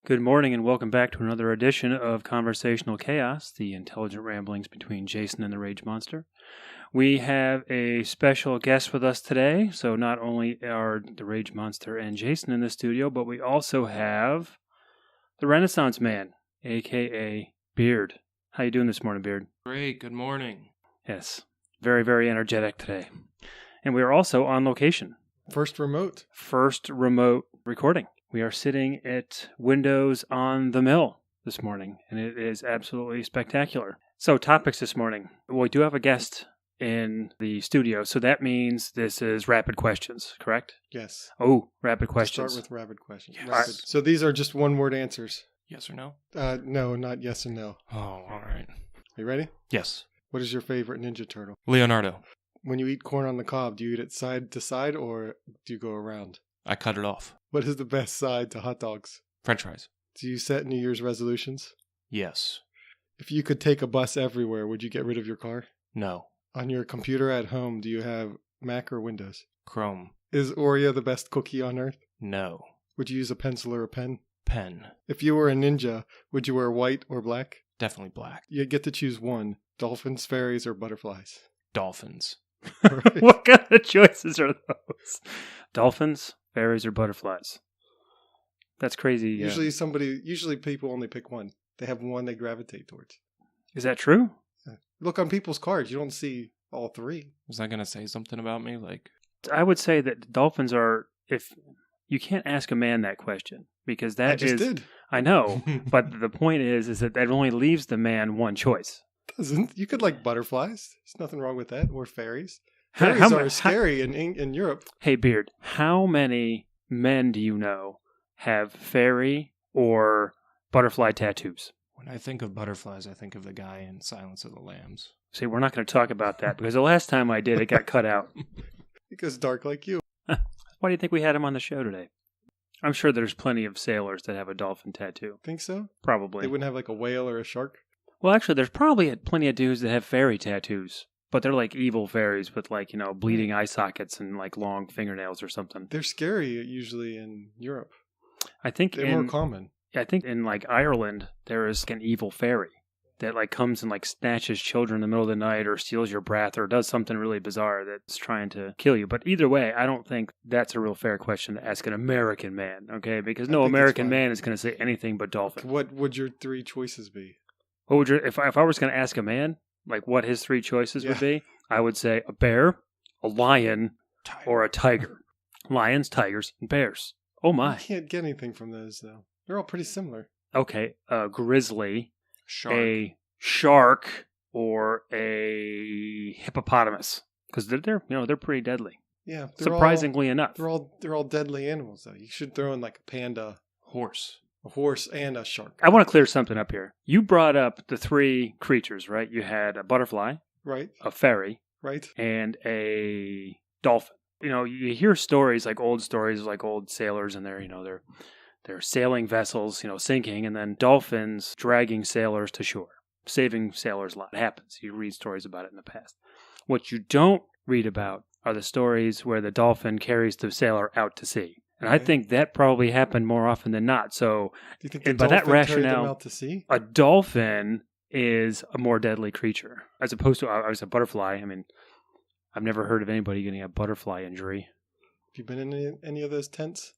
Good morning and welcome back to another edition of Conversational Chaos, the intelligent ramblings between Jason and the Rage Monster. We have a special guest with us today, so not only are the Rage Monster and Jason in the studio, but we also have the Renaissance Man, a.k.a. Beard. How you doing this morning, Beard? Great, good morning. Yes, very, very energetic today. And we are also on location. First remote recording. We are sitting at Windows on the Mill this morning, and it is absolutely spectacular. So, topics this morning. We do have a guest in the studio, so that means this is rapid questions, correct? Yes. Oh, rapid questions. Start with rapid questions. Yes. Rapid. So these are just one-word answers. Yes or no? No, not yes and no. Oh, all right. Are you ready? Yes. What is your favorite Ninja Turtle? Leonardo. When you eat corn on the cob, do you eat it side to side or do you go around? I cut it off. What is the best side to hot dogs? French fries. Do you set New Year's resolutions? Yes. If you could take a bus everywhere, would you get rid of your car? No. On your computer at home, do you have Mac or Windows? Chrome. Is Oreo the best cookie on earth? No. Would you use a pencil or a pen? Pen. If you were a ninja, would you wear white or black? Definitely black. You get to choose one. Dolphins, fairies, or butterflies? Dolphins. Right. What kind of choices are those? Dolphins, fairies, or butterflies? That's crazy. Usually people only pick one. They have one they gravitate towards. Is that true? Look on people's cards. You don't see all three. Was that going to say something about me? Like, I would say that dolphins are, if you can't ask a man that question, because that I just did. I know, but the point is that only leaves the man one choice. Doesn't. You could like butterflies. There's nothing wrong with that. Or fairies. Fairies are scary in Europe. Hey, Beard, how many men do you know have fairy or butterfly tattoos? when I think of butterflies, I think of the guy in Silence of the Lambs. See, we're not going to talk about that because the last time I did, it got cut out. Because dark like you. Why do you think we had him on the show today? I'm sure there's plenty of sailors that have a dolphin tattoo. Think so? Probably. They wouldn't have like a whale or a shark? Well, actually, there's probably plenty of dudes that have fairy tattoos. But they're like evil fairies with like, bleeding eye sockets and like long fingernails or something. They're scary usually in Europe. I think they're more common. I think in like Ireland, there is an evil fairy that like comes and like snatches children in the middle of the night or steals your breath or does something really bizarre that's trying to kill you. But either way, I don't think that's a real fair question to ask an American man, okay? Because no American man is going to say anything but dolphin. What would your three choices be? What would if I was going to ask a man, like what his three choices would be, I would say a bear, a lion, or a tiger. Lions, tigers, and bears. Oh my. You can't get anything from those though. They're all pretty similar. Okay, a grizzly, Shark. a shark, or a hippopotamus. Because they're pretty deadly. Yeah. Surprisingly enough. They're all deadly animals though. You should throw in like a panda, Horse. a horse, and a shark. I want to clear something up here. You brought up the three creatures, right? You had a butterfly, Right. a fairy, Right. and a dolphin. You hear stories like old sailors and they're sailing vessels, sinking, and then dolphins dragging sailors to shore, saving sailors a lot. It happens. You read stories about it in the past. What you don't read about are the stories where the dolphin carries the sailor out to sea. And I think that probably happened more often than not. So, Do you think the by that dolphin carried them rationale, out to sea? a dolphin is a more deadly creature as opposed to a butterfly. I mean, I've never heard of anybody getting a butterfly injury. Have you been in any of those tents?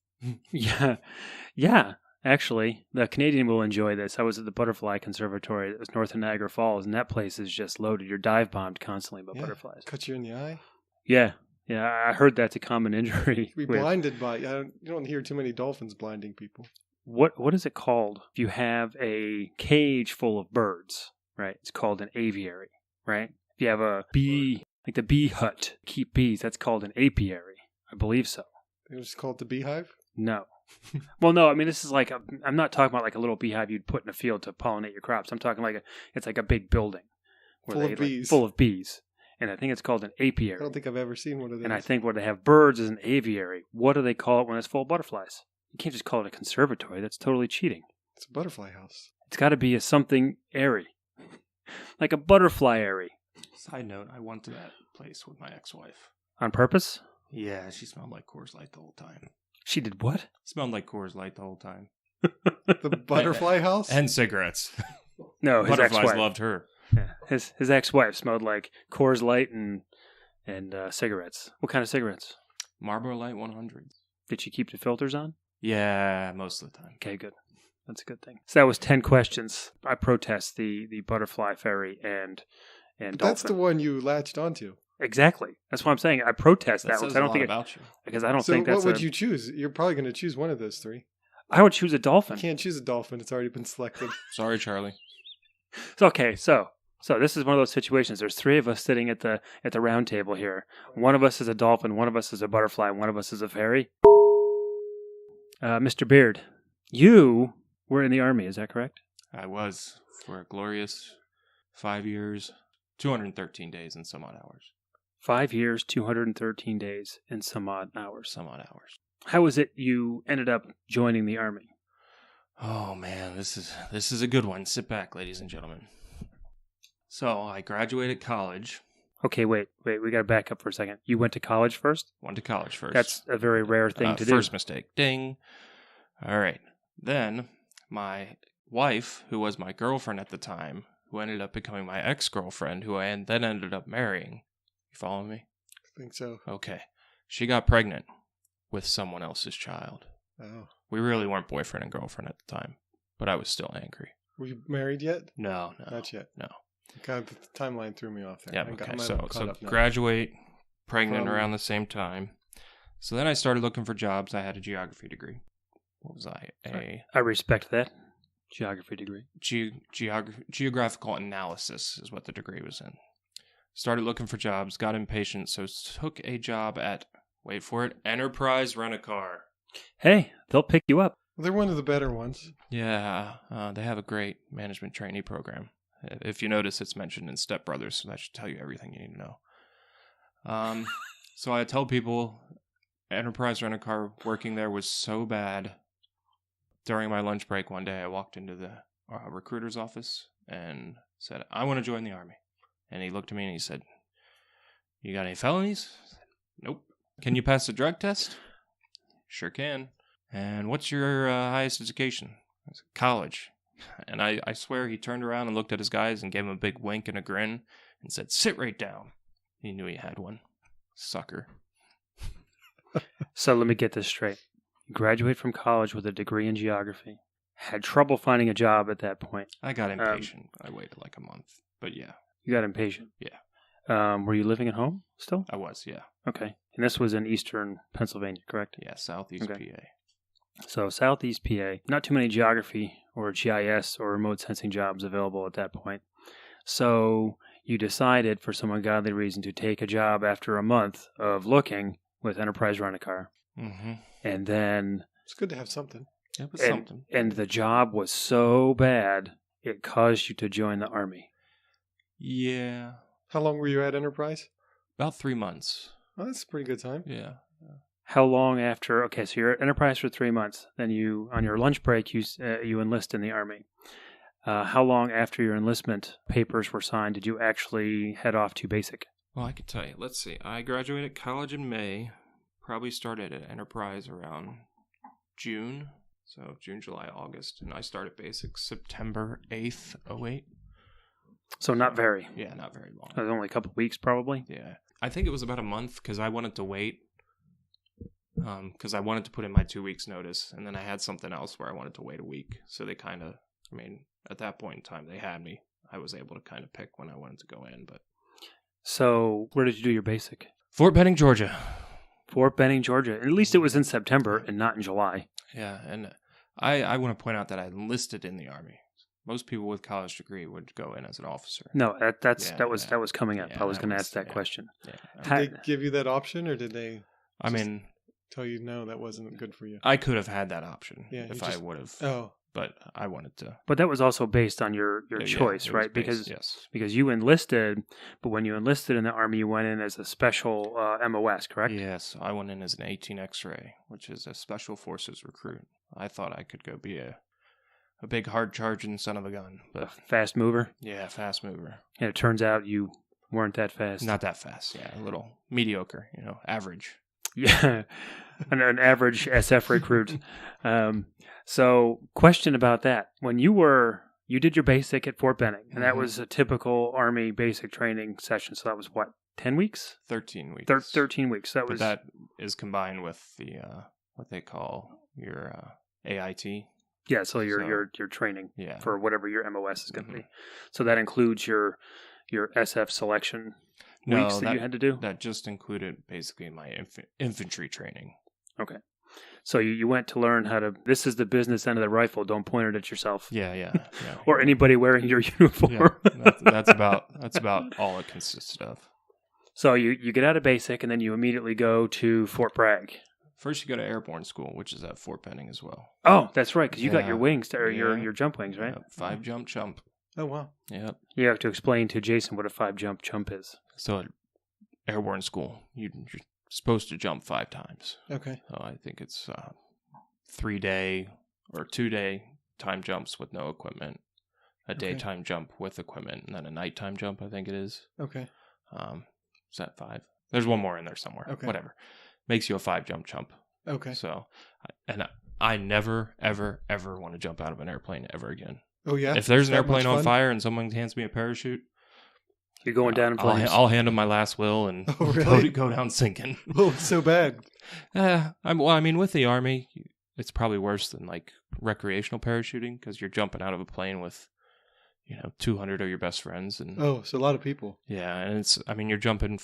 Yeah. Actually, the Canadian will enjoy this. I was at the Butterfly Conservatory. It was north of Niagara Falls, and that place is just loaded. You're dive bombed constantly by butterflies. Cut you in the eye? Yeah. I heard that's a common injury. Be blinded by. You don't hear too many dolphins blinding people. What is it called? If you have a cage full of birds, right? It's called an aviary, right? If you have a bee, like the bee hut, keep bees, that's called an apiary. I believe so. It was called the beehive? No. Well, no, I mean, this is like, I'm not talking about like a little beehive you'd put in a field to pollinate your crops. I'm talking it's like a big building. Full of bees. Full of bees. And I think it's called an apiary. I don't think I've ever seen one of those. And I think where they have birds is an aviary. What do they call it when it's full of butterflies? You can't just call it a conservatory. That's totally cheating. It's a butterfly house. It's got to be a something airy. Like a butterfly airy. Side note, I went to that place with my ex-wife. On purpose? Yeah, she smelled like Coors Light the whole time. She did what? Smelled like Coors Light the whole time. The butterfly house? And cigarettes. No, his Butterflies ex-wife. loved her. Yeah. His ex-wife smelled like Coors Light and cigarettes. What kind of cigarettes? Marlboro Light 100. Did she keep the filters on? Yeah, most of the time. Okay, good. That's a good thing. So that was 10 questions. I protest the butterfly fairy and But dolphin. that's the one you latched onto. Exactly. That's what I'm saying. I protest that one. Says I a don't lot think about you. because I don't So think that's what would you choose? You're probably going to choose one of those three. I would choose a You dolphin. can't choose a dolphin. It's already been selected. Sorry, Charlie. So okay, so this is one of those situations. There's three of us sitting at the round table here. One of us is a dolphin, one of us is a butterfly, one of us is a fairy. Mr. Beard, you were in the Army, is that correct? I was for a glorious 5 years, 213 days and some odd hours. 5 years, 213 days, and some odd hours. Some odd hours. How is it you ended up joining the Army? Oh man, this is a good one. Sit back, ladies and gentlemen. So I graduated college. Okay, wait. We got to back up for a second. You went to college first? Went to college first. That's a very rare thing to do. First mistake. Ding. All right. Then my wife, who was my girlfriend at the time, who ended up becoming my ex-girlfriend, who I then ended up marrying. You follow me? I think so. Okay. She got pregnant with someone else's child. Oh. We really weren't boyfriend and girlfriend at the time, but I was still angry. Were you married yet? No. Not yet. No. God, the timeline threw me off there. Yeah, I'm okay. caught So up now. graduate, pregnant From- around the same time. So then I started looking for jobs. I had a geography degree. What was I? I respect that. Geography degree. Geographical analysis is what the degree was in. Started looking for jobs, got impatient, so took a job at, wait for it, Enterprise Rent-A-Car. Hey, they'll pick you up. They're one of the better ones. Yeah, they have a great management trainee program. If you notice, it's mentioned in Step Brothers, so that should tell you everything you need to know. So I tell people Enterprise Rent-A-Car working there was so bad. During my lunch break one day, I walked into the recruiter's office and said, I want to join the Army. And he looked at me and he said, you got any felonies? I said, nope. Can you pass the drug test? Sure can. And what's your highest education? I said, college. And I swear he turned around and looked at his guys and gave him a big wink and a grin and said, sit right down. He knew he had one. Sucker. So let me get this straight. You graduate from college with a degree in geography. Had trouble finding a job at that point. I got impatient. I waited like a month. But yeah. You got impatient. Yeah. Were you living at home still? I was, yeah. Okay. And this was in eastern Pennsylvania, correct? Yeah, southeast Okay. PA. So southeast PA, not too many geography or GIS or remote sensing jobs available at that point. So you decided for some ungodly reason to take a job after a month of looking with Enterprise Rent-A-Car. Mm-hmm. And then It's good to have something. It was something. and the job was so bad it caused you to join the Army. Yeah. How long were you at Enterprise? About 3 months. Oh, that's a pretty good time. Yeah. How long after? Okay, so you're at Enterprise for 3 months. Then you, on your lunch break, you enlist in the Army. How long after your enlistment papers were signed did you actually head off to basic? Well, I could tell you. Let's see. I graduated college in May. Probably started at Enterprise around June. So June, July, August. And I started basic September 8th, 08. So not very. Yeah, not very long. Only a couple weeks, probably. Yeah. I think it was about a month because I wanted to wait. Because I wanted to put in my 2 weeks notice. And then I had something else where I wanted to wait a week. So they kind of, at that point in time, they had me. I was able to kind of pick when I wanted to go in. But So where did you do your basic? Fort Benning, Georgia. Fort Benning, Georgia. At least it was in September and not in July. Yeah, and I want to point out that I enlisted in the Army. Most people with college degree would go in as an officer. No, that was coming up. Yeah, I was that going to was- ask that yeah. question. Yeah. Did they give you that option, or did they I mean, tell you no, that wasn't good for you? I could have had that option Yeah, you if I just- would have, Oh, but I wanted to. But that was also based on your Yeah, choice, it was right? based- Because yes. you enlisted, but when you enlisted in the Army, you went in as a special MOS, correct? Yes, I went in as an 18 X-ray, which is a Special Forces recruit. I thought I could go be a big, hard-charging son of a gun, A but fast mover. yeah, fast mover. And it turns out you weren't that fast. Not that fast, yeah, a little mediocre, average. Yeah, an average SF recruit. So, question about that: when you did your basic at Fort Benning, and that was a typical Army basic training session. So that was what, 10 weeks? 13 weeks. 13 weeks. But that is combined with the what they call your AIT. Yeah, so your training Yeah. for whatever your MOS is going to be. So that includes your SF selection weeks that you had to do? That just included basically my infantry training. Okay. So you went to learn how to, this is the business end of the rifle, don't point it at yourself. Yeah. Or anybody wearing your uniform. Yeah, that's about all it consisted of. So you get out of basic and then you immediately go to Fort Bragg. First you go to airborne school, which is at Fort Benning as well. Oh, that's right, because you got your wings, or your jump wings, right? Yep, 5-jump chump. Oh, wow. Yep. You have to explain to Jason what a 5-jump chump is. So at airborne school, you're supposed to jump 5 times. Okay. So I think it's 3-day or 2-day time jumps with no equipment, a daytime jump with equipment, and then a nighttime jump, I think it is. Okay. Is that 5? There's one more in there somewhere. Okay. Whatever. Makes you a 5-jump chump. Okay. So, and I never, ever, ever want to jump out of an airplane ever again. Oh, yeah? If there's Is an that airplane much on fun? fire and someone hands me a parachute, You're going down in flames. I'll hand them my last will and Oh, really? go down sinking. Oh, it's so bad. With the Army, it's probably worse than like recreational parachuting because you're jumping out of a plane with, 200 of your best friends. And Oh, so a lot of people. yeah, and you're jumping,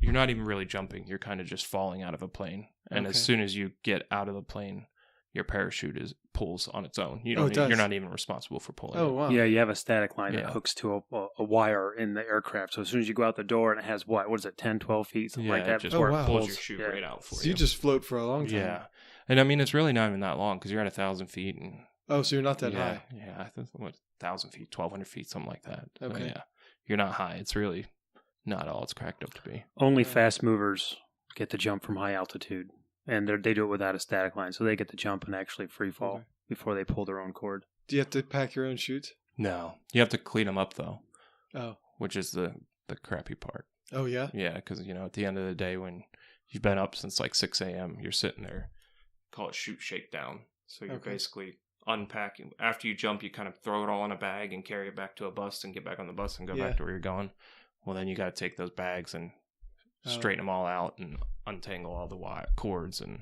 you're not even really jumping. You're kind of just falling out of a plane. And as soon as you get out of the plane, your parachute pulls on its own. You're not even responsible for pulling. Oh, it. wow. Yeah, you have a static line that hooks to a wire in the aircraft. So as soon as you go out the door and it has what is it, 10, 12 feet, something like that? It just Oh, wow. pulls your chute right out for So you. you just float for a long time. Yeah. And it's really not even that long because you're at 1,000 feet. And Oh, so you're not that high. Yeah, I think 1,000 feet, 1,200 feet, something like that. Okay. So, yeah, you're not high. It's really not all it's cracked up to be. Only fast movers get to jump from high altitude. And they do it without a static line. So they get to jump and actually free fall before they pull their own cord. Do you have to pack your own chutes? No. You have to clean them up, though. Oh. Which is the crappy part. Oh, yeah? Yeah, because, at the end of the day, when you've been up since like 6 a.m., you're sitting there, call it chute shakedown. So you're basically unpacking. After you jump, you kind of throw it all in a bag and carry it back to a bus and get back on the bus and go back to where you're going. Well, then you got to take those bags and straighten them all out and untangle all the cords, and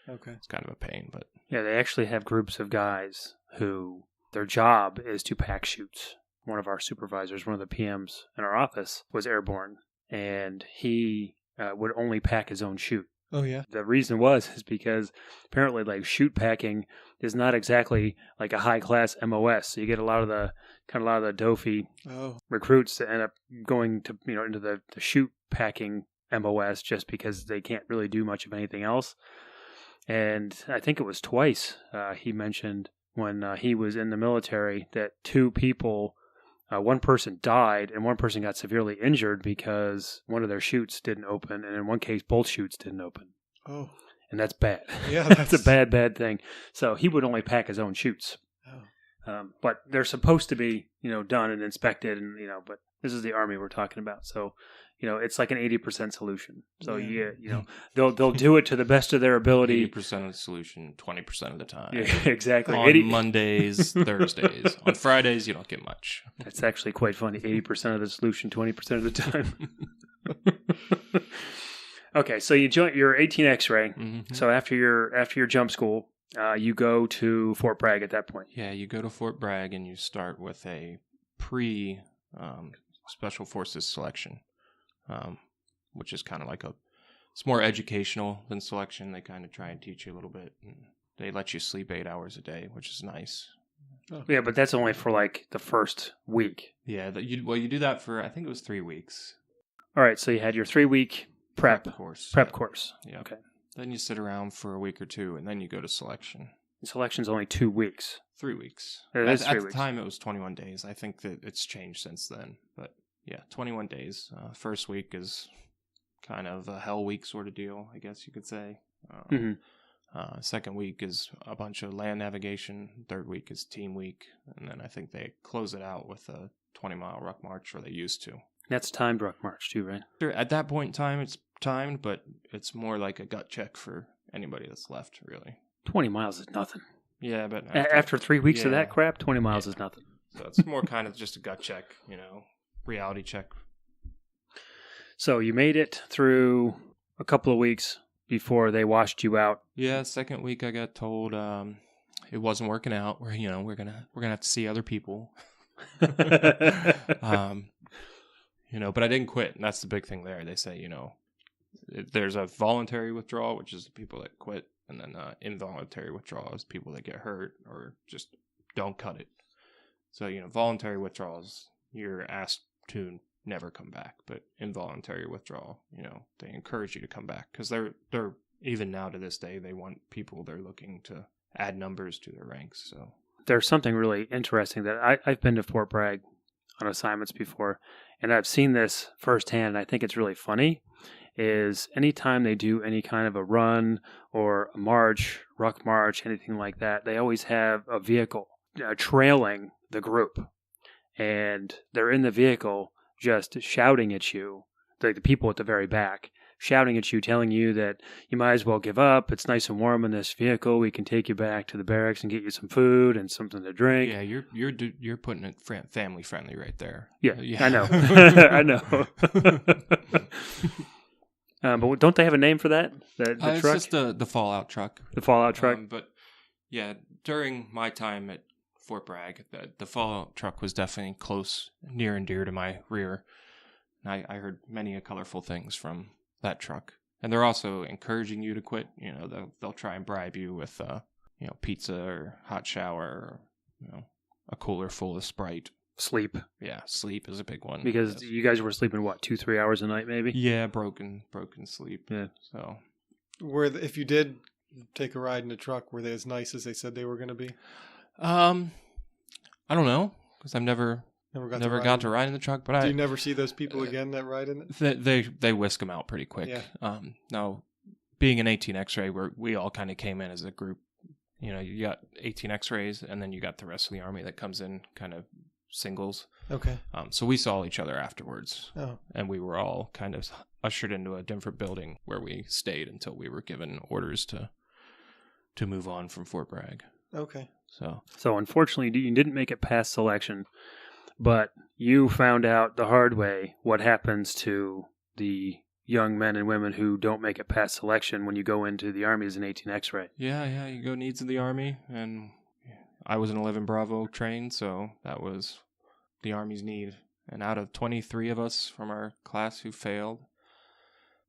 it's kind of a pain. But yeah, they actually have groups of guys who their job is to pack chutes. One of our supervisors, one of the PMs in our office, was airborne, and he would only pack his own chute. Oh, yeah? The reason is because apparently like chute packing is not exactly like a high class MOS. So you get a lot of the doofy recruits that end up going to into the chute packing MOS just because they can't really do much of anything else. And I think it was twice he mentioned when he was in the military that 2 people, one person died and one person got severely injured because one of their chutes didn't open, and in one case both chutes didn't open. Oh. And that's bad. Yeah, that's a bad thing. So he would only pack his own chutes. Oh. But they're supposed to be, done and inspected, and but this is the Army we're talking about. So, it's like an 80% solution. So they'll do it to the best of their ability. 80% of the solution, 20% of the time. Yeah, exactly. On Mondays, Thursdays. On Fridays, you don't get much. That's actually quite funny. 80% of the solution, 20% of the time. Okay, so you're 18 X-ray. Mm-hmm. So after your jump school, you go to Fort Bragg at that point. Yeah, you go to Fort Bragg and you start with a Special Forces selection, which is kind of like it's more educational than selection. They kind of try and teach you a little bit. And they let you sleep 8 hours a day, which is nice. Oh. Yeah, but that's only for like the first week. Yeah, you do that for, I think it was 3 weeks. All right, so you had your 3-week prep course. Yeah. Okay. Then you sit around for a week or 2, and then you go to selection. Selection's only 2 weeks. 3 weeks. It is 3 weeks. At the time, it was 21 days. I think that it's changed since then. But yeah, 21 days. First week is kind of a hell week sort of deal, I guess you could say. Second week is a bunch of land navigation. Third week is team week. And then I think they close it out with a 20-mile ruck march, or they used to. That's timed ruck march too, right? At that point in time, it's timed, but it's more like a gut check for anybody that's left, really. 20 miles is nothing. Yeah, but after 3 weeks of that crap, 20 miles is nothing. So it's more kind of just a gut check, reality check. So you made it through a couple of weeks before they washed you out. Yeah, second week I got told it wasn't working out. We're gonna have to see other people. But I didn't quit, and that's the big thing there. They say, there's a voluntary withdrawal, which is the people that quit, and then involuntary withdrawal is people that get hurt or just don't cut it. So, voluntary withdrawals, you're asked to never come back, but involuntary withdrawal, they encourage you to come back because they're even now to this day, they want people, they're looking to add numbers to their ranks. So there's something really interesting that I've been to Fort Bragg on assignments before, and I've seen this firsthand, and I think it's really funny, is anytime they do any kind of a run or a march, ruck march, anything like that, they always have a vehicle trailing the group, and they're in the vehicle just shouting at you, like the people at the very back, shouting at you, telling you that you might as well give up. It's nice and warm in this vehicle. We can take you back to the barracks and get you some food and something to drink. Yeah, you're putting it family friendly right there. Yeah. I know. I know. But don't they have a name for that? The it's truck? Just the Fallout truck. The Fallout truck. But yeah, during my time at Fort Bragg, the Fallout truck was definitely close, near and dear to my rear. And I heard many colorful things from that truck. And they're also encouraging you to quit. They'll try and bribe you with pizza or hot shower or a cooler full of Sprite. Sleep. Yeah, sleep is a big one. Because you guys were sleeping, 2-3 hours a night maybe? Yeah, broken sleep. Yeah. So if you did take a ride in a truck, were they as nice as they said they were going to be? I don't know, because I've never got to ride in the truck. But do you never see those people again that ride in it? They whisk them out pretty quick. Yeah. Now, being an 18 X-ray, we all kind of came in as a group. You got 18 X-rays, and then you got the rest of the Army that comes in kind of singles. Okay. So we saw each other afterwards. Oh. And we were all kind of ushered into a different building where we stayed until we were given orders to move on from Fort Bragg. Okay. So unfortunately, you didn't make it past selection, but you found out the hard way what happens to the young men and women who don't make it past selection when you go into the Army as an 18 X-ray. Yeah, you go needs of the Army, and I was an 11 Bravo trained, so that was the Army's need. And out of 23 of us from our class who failed,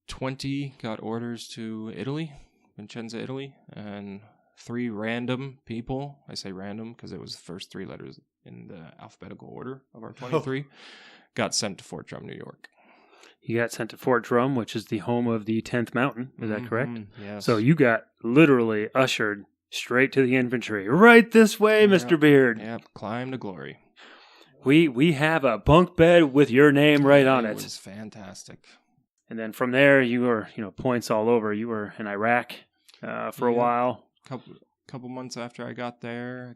20 got orders to Italy, Vicenza, Italy, and 3 random people, I say random because it was the first 3 letters in the alphabetical order of our 23, got sent to Fort Drum, New York. You got sent to Fort Drum, which is the home of the 10th Mountain. Is that correct? Yes. So you got literally ushered straight to the infantry. Right this way, Mr. Beard. Yep, climb to glory. We have a bunk bed with your name right on it. It was fantastic. And then from there, you were, points all over. You were in Iraq for a while. Couple months after I got there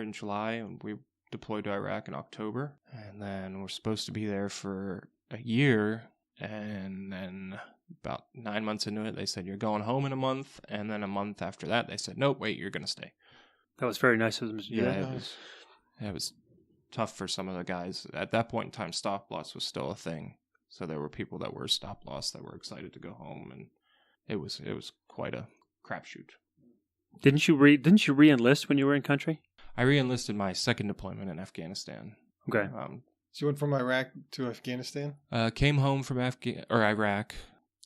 in July, and we deployed to Iraq in October. And then we're supposed to be there for a year. And then about 9 months into it, they said, you're going home in a month. And then a month after that, they said, nope, wait, you're going to stay. That was very nice of them to do that. It was tough for some of the guys. At that point in time, stop loss was still a thing. So there were people that were stop loss that were excited to go home. And it was quite a crapshoot. Didn't you re-enlist when you were in country? I re-enlisted my second deployment in Afghanistan. Okay. So you went from Iraq to Afghanistan? Came home from Iraq,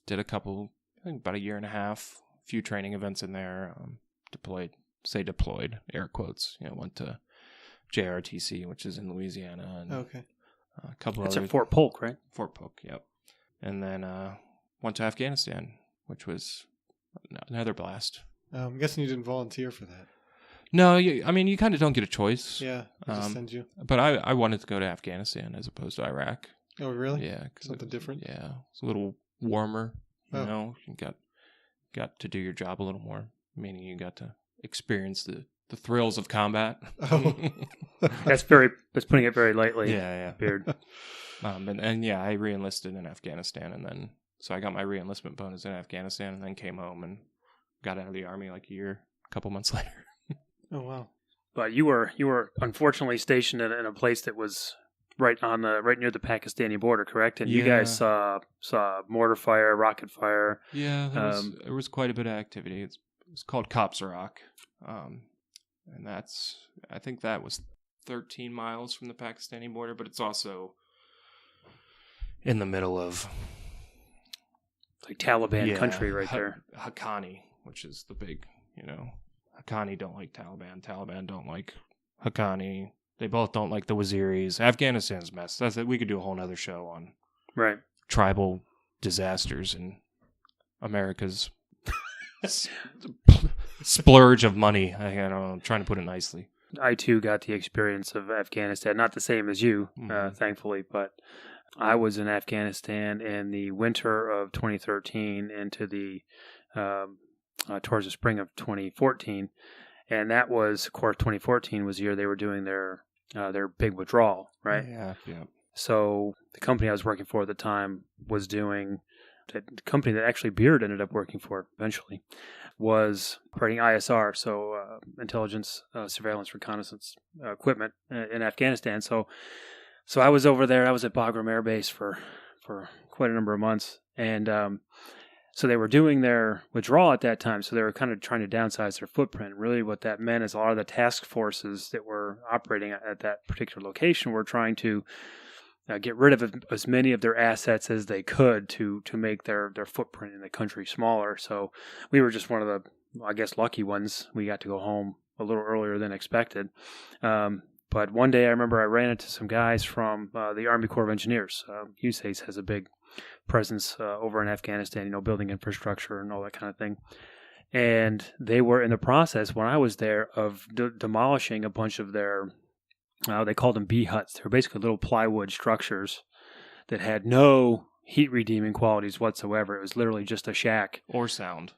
did about a year and a half, a few training events in there, deployed, air quotes, went to JRTC, which is in Louisiana. And okay. A couple That's other... at Fort Polk, right? Fort Polk, yep. And then went to Afghanistan, which was another blast. I'm guessing you didn't volunteer for that. No, you kind of don't get a choice. Yeah, they just send you. But I wanted to go to Afghanistan as opposed to Iraq. Oh, really? Yeah. Something different? Yeah. It's a little warmer, you know. You got to do your job a little more, meaning you got to experience the thrills of combat. Oh. That's putting it very lightly. Yeah. Beard. And I re-enlisted in Afghanistan and then So I got my re-enlistment bonus in Afghanistan and then came home and got out of the Army like a couple months later. Oh, wow. But you were unfortunately stationed in a place that was right near the Pakistani border, correct? And you guys saw mortar fire, rocket fire. Yeah, there was quite a bit of activity. It's called Kopsarak, and I think that was 13 miles from the Pakistani border, but it's also in the middle of like Taliban country right there. Haqqani, which is the big, Haqqani don't like Taliban. Taliban don't like Haqqani. They both don't like the Waziris. Afghanistan's a mess. That's it. We could do a whole nother show on tribal disasters and America's splurge of money. I don't know, I'm trying to put it nicely. I too got the experience of Afghanistan, not the same as you, thankfully, but I was in Afghanistan in the winter of 2013 into the towards the spring of 2014, and that was, of course, 2014 was the year they were doing their big withdrawal, right? Yeah. So the company I was working for at the time was doing. The company that actually Beard ended up working for eventually was operating ISR, so intelligence, surveillance, reconnaissance equipment in Afghanistan. So I was over there. I was at Bagram Air Base for quite a number of months, and so they were doing their withdrawal at that time. So they were kind of trying to downsize their footprint. Really, what that meant is a lot of the task forces that were operating at that particular location were trying to get rid of as many of their assets as they could to make their footprint in the country smaller. So we were just one of the, I guess, lucky ones. We got to go home a little earlier than expected. But one day I remember I ran into some guys from the Army Corps of Engineers. USACE has a big presence over in Afghanistan, building infrastructure and all that kind of thing. And they were in the process, when I was there, of demolishing a bunch of their they called them bee huts. They were basically little plywood structures that had no heat redeeming qualities whatsoever. It was literally just a shack. Or sound.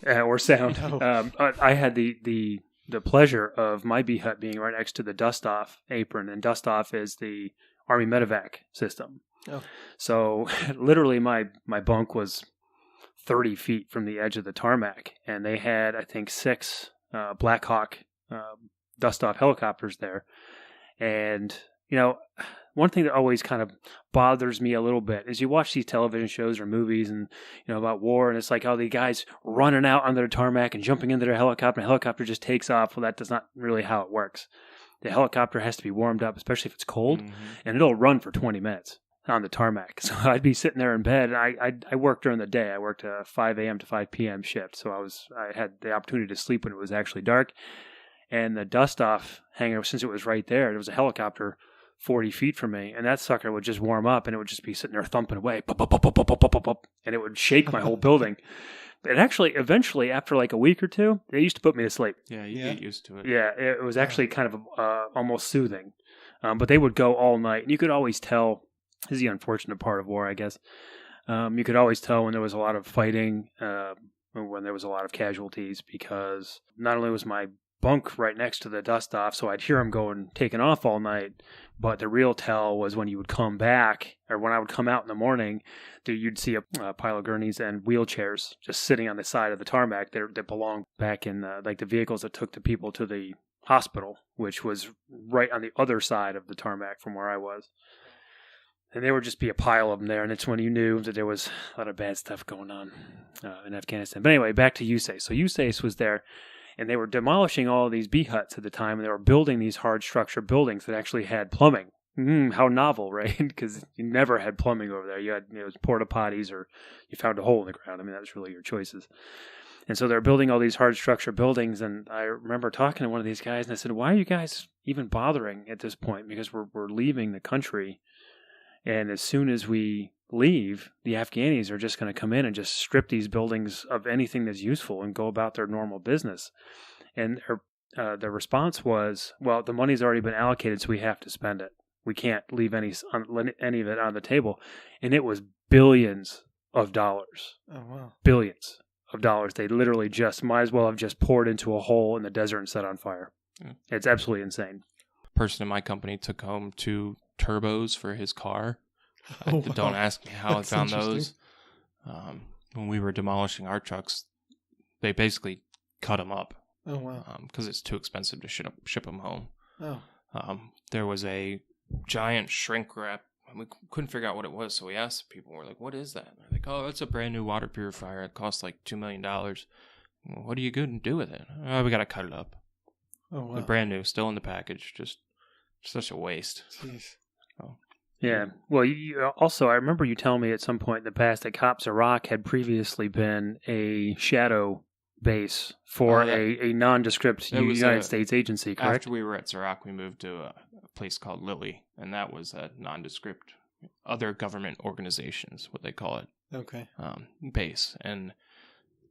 Or sound. No. I had the pleasure of my bee hut being right next to the dust-off apron, and dust-off is the Army medevac system. Oh. So literally my bunk was 30 feet from the edge of the tarmac, and they had, I think, 6 Black Hawk dust-off helicopters there. And, one thing that always kind of bothers me a little bit is you watch these television shows or movies and, about war, and it's like, the guys running out onto the tarmac and jumping into their helicopter, and the helicopter just takes off. Well, that does not really how it works. The helicopter has to be warmed up, especially if it's cold, and it'll run for 20 minutes on the tarmac. So I'd be sitting there in bed, and I worked during the day. I worked a 5 a.m. to 5 p.m. shift, so I had the opportunity to sleep when it was actually dark. And the dust-off hangar, since it was right there was a helicopter 40 feet from me, and that sucker would just warm up, and it would just be sitting there thumping away, pop, pop, pop, pop, pop, pop, pop, pop, and it would shake my whole building. And actually, eventually, after like a week or two, they used to put me to sleep. Yeah, you get used to it. Yeah, it was actually kind of almost soothing. But they would go all night, and you could always tell, this is the unfortunate part of war, I guess, you could always tell when there was a lot of fighting, when there was a lot of casualties, because not only was my bunk right next to the dust off, so I'd hear them going taking off all night, but the real tell was when you would come back, or when I would come out in the morning, you'd see a pile of gurneys and wheelchairs just sitting on the side of the tarmac that belonged back in like the vehicles that took the people to the hospital, which was right on the other side of the tarmac from where I was. And there would just be a pile of them there, and it's when you knew that there was a lot of bad stuff going on in Afghanistan. But anyway, back to USACE. So USACE was there, and they were demolishing all of these bee huts at the time, and they were building these hard structure buildings that actually had plumbing. How novel, right? Because you never had plumbing over there. You had porta potties, or you found a hole in the ground. I mean, that was really your choices. And so they're building all these hard structure buildings, and I remember talking to one of these guys, and I said, "Why are you guys even bothering at this point? Because we're leaving the country, and as soon as we leave, the Afghanis are just going to come in and just strip these buildings of anything that's useful and go about their normal business." And their response was, "Well, the money's already been allocated, so we have to spend it. We can't leave any of it on the table." And it was billions of dollars. Oh, wow. Billions of dollars. They literally just might as well have just poured into a hole in the desert and set on fire. Yeah. It's absolutely insane. A person in my company took home 2 turbos for his car. Oh, wow. Don't ask me how I found those. when we were demolishing our trucks, they basically cut them up. Oh, wow. Because it's too expensive to ship them home. Oh. There was a giant shrink wrap. And we couldn't figure out what it was, so we asked people. We're like, "What is that?" And they're like, "Oh, it's a brand new water purifier. It costs like $2 million. Well, what are you going to do with it?" "Oh, we got to cut it up." Oh, wow. They're brand new, still in the package. Just such a waste. Jeez. Oh. Yeah. Well, also, I remember you telling me at some point in the past that Cops Iraq had previously been a shadow base for a nondescript United States agency, correct? After we were at Iraq, we moved to a place called Lilly, and that was a nondescript other government organizations, what they call it. Okay. Base. And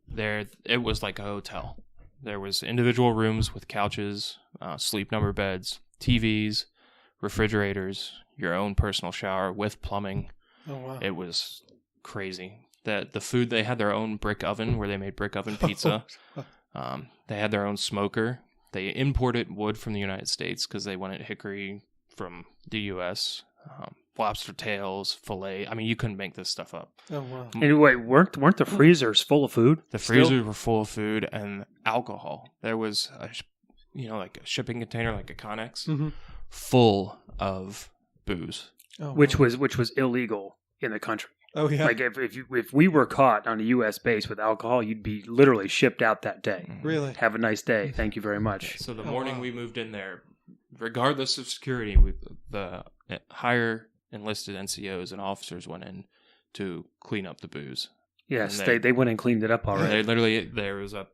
there, it was like a hotel. There was individual rooms with couches, sleep number beds, TVs, refrigerators, your own personal shower with plumbing. Oh, wow. It was crazy. The food, they had their own brick oven where they made brick oven pizza. They had their own smoker. They imported wood from the United States because they wanted hickory from the U.S. Lobster tails, filet. I mean, you couldn't make this stuff up. Oh, wow. And wait, weren't the freezers full of food? The freezers were full of food and alcohol. There was like a shipping container, like a Connex, full of booze, which was illegal in the country. Oh, yeah. Like if we were caught on a U.S. base with alcohol, you'd be literally shipped out that day. Really? Have a nice day. Thank you very much. So the morning we moved in there, regardless of security, the higher enlisted NCOs and officers went in to clean up the booze. Yes, they went and cleaned it up already. They literally, there was a